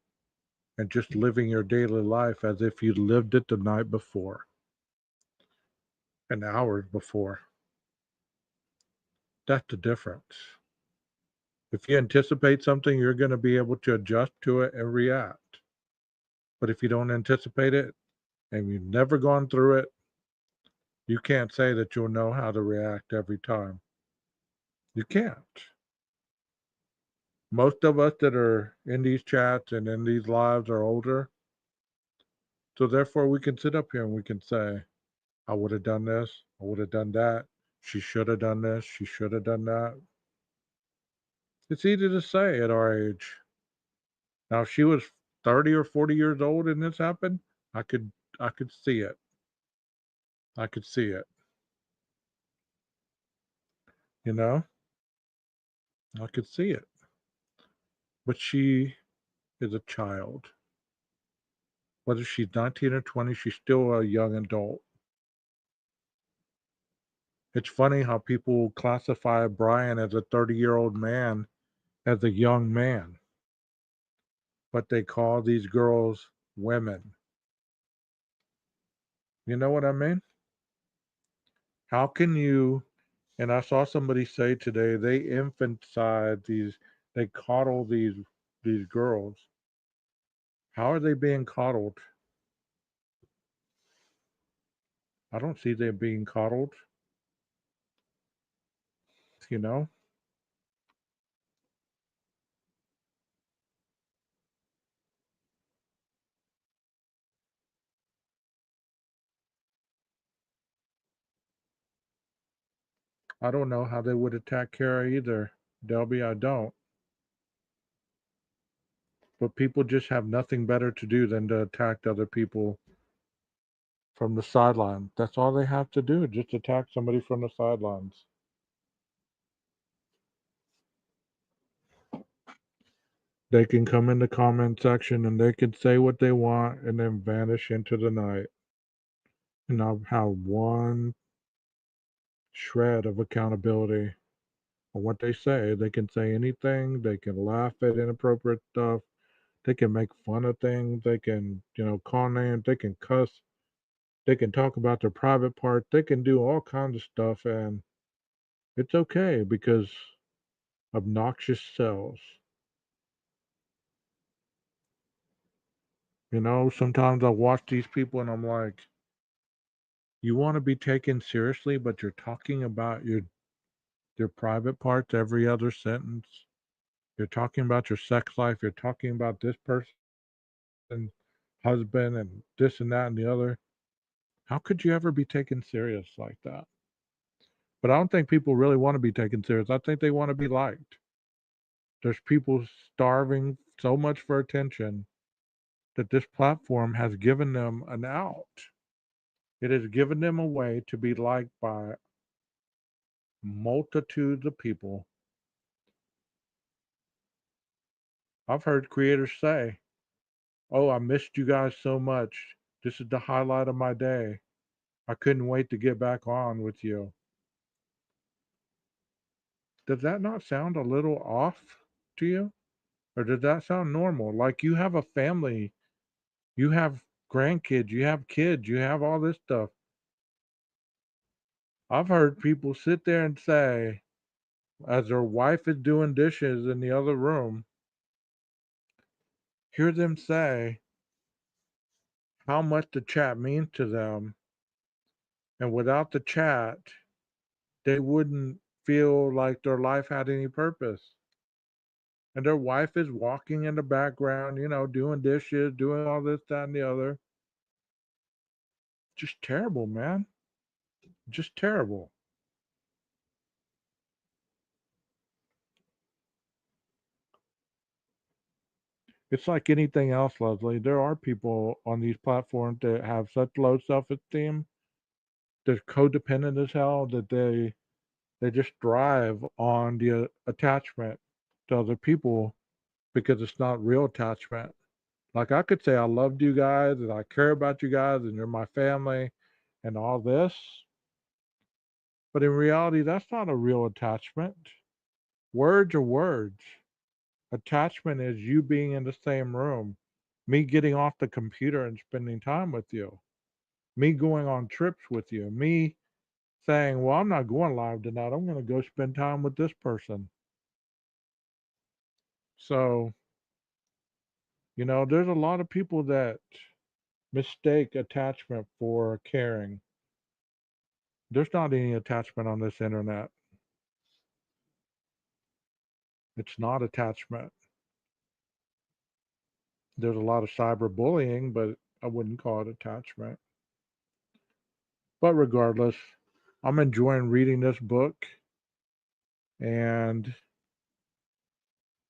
and just living your daily life as if you lived it the night before and hours before. That's the difference. If you anticipate something, you're going to be able to adjust to it and react. But if you don't anticipate it and you've never gone through it, you can't say that you'll know how to react every time. You can't. Most of us that are in these chats and in these lives are older. So therefore we can sit up here and we can say, I would have done this, I would have done that. She should have done this, she should have done that. It's easy to say at our age. Now, if she was 30 or 40 years old and this happened, I could see it. I could see it. You know? I could see it. But she is a child. Whether she's 19 or 20, she's still a young adult. It's funny how people classify Brian as a 30-year-old man as a young man, but they call these girls women. You know what I mean? How can you, and I saw somebody say today, they infanticide these, they coddle these girls. How are they being coddled? I don't see them being coddled, you know? I don't know how they would attack Kara either, Delby. I don't. But people just have nothing better to do than to attack other people from the sideline. That's all they have to do, just attack somebody from the sidelines. They can come in the comment section and they can say what they want and then vanish into the night. not have one shred of accountability on what they say. They can say anything. They can laugh at inappropriate stuff. They can make fun of things. They can, call names. They can cuss. They can talk about their private parts. They can do all kinds of stuff, and it's okay because obnoxious sells. Sometimes I watch these people and I'm like, you want to be taken seriously, but you're talking about your private parts every other sentence. You're talking about your sex life. You're talking about this person, husband, and this and that and the other. How could you ever be taken serious like that? But I don't think people really want to be taken serious. I think they want to be liked. There's people starving so much for attention that this platform has given them an out. It has given them a way to be liked by multitudes of people. I've heard creators say, "Oh, I missed you guys so much. This is the highlight of my day. I couldn't wait to get back on with you." Does that not sound a little off to you? Or does that sound normal? Like you have a family, you have grandkids, you have kids, you have all this stuff. I've heard people sit there and say, as their wife is doing dishes in the other room, hear them say how much the chat means to them. And without the chat, they wouldn't feel like their life had any purpose. And their wife is walking in the background, doing dishes, doing all this, that, and the other. Just terrible, man. Just terrible. It's like anything else, Leslie. There are people on these platforms that have such low self-esteem, they're codependent as hell that they just thrive on the attachment to other people because it's not real attachment. Like I could say I loved you guys and I care about you guys and you're my family and all this, but in reality, that's not a real attachment. Words are words. Attachment is you being in the same room, me getting off the computer and spending time with you, me going on trips with you, me saying, well, I'm not going live tonight. I'm going to go spend time with this person. So, there's a lot of people that mistake attachment for caring. There's not any attachment on this internet. It's not attachment. There's a lot of cyberbullying, but I wouldn't call it attachment. But regardless, I'm enjoying reading this book, and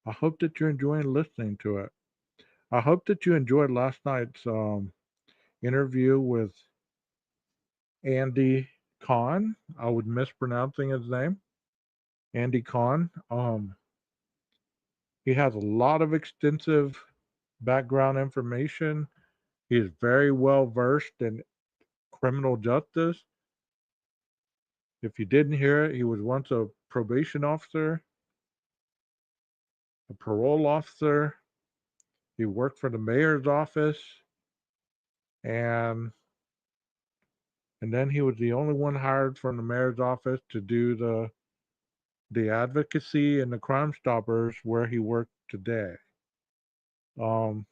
I hope that you're enjoying listening to it. I hope that you enjoyed last night's interview with Andy Kahn. I was mispronouncing his name, Andy Kahn. He has a lot of extensive background information. He is very well versed in criminal justice. If you didn't hear it, he was once a probation officer, a parole officer. He worked for the mayor's office, and then he was the only one hired from the mayor's office to do the advocacy and the Crime Stoppers where he worked today. Um,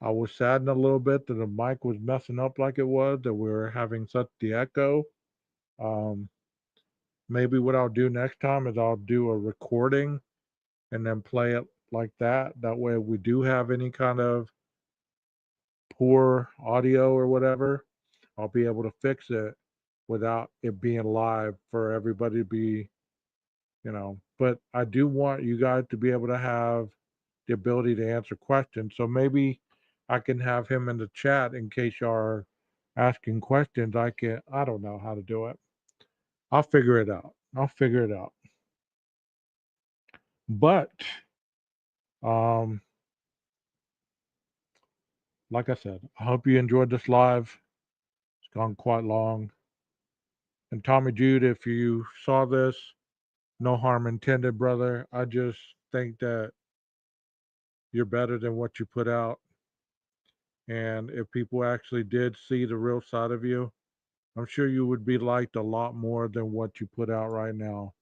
I was saddened a little bit that the mic was messing up like it was, that we were having such the echo. Um, Maybe what I'll do next time is I'll do a recording and then play it like that. That way, if we do have any kind of poor audio or whatever, I'll be able to fix it without it being live for everybody to be, But I do want you guys to be able to have the ability to answer questions. So maybe I can have him in the chat in case you are asking questions. I don't know how to do it. I'll figure it out. I'll figure it out. But um, like I said, I hope you enjoyed this live. gone quite long. And Tommy Jude, if you saw this, no harm intended, brother. I just think that you're better than what you put out. And if people actually did see the real side of you, I'm sure you would be liked a lot more than what you put out right now.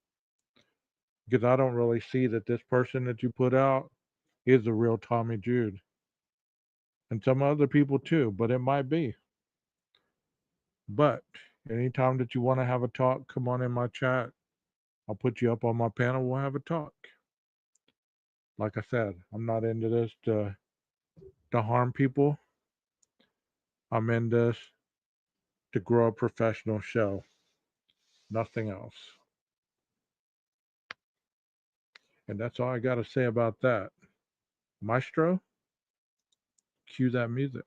Because I don't really see that this person that you put out is the real Tommy Jude. And some other people too, but it might be. But anytime that you want to have a talk, come on in my chat. I'll put you up on my panel. We'll have a talk. Like I said, I'm not into this to harm people. I'm in this to grow a professional show. Nothing else. And that's all I got to say about that. Maestro, cue that music.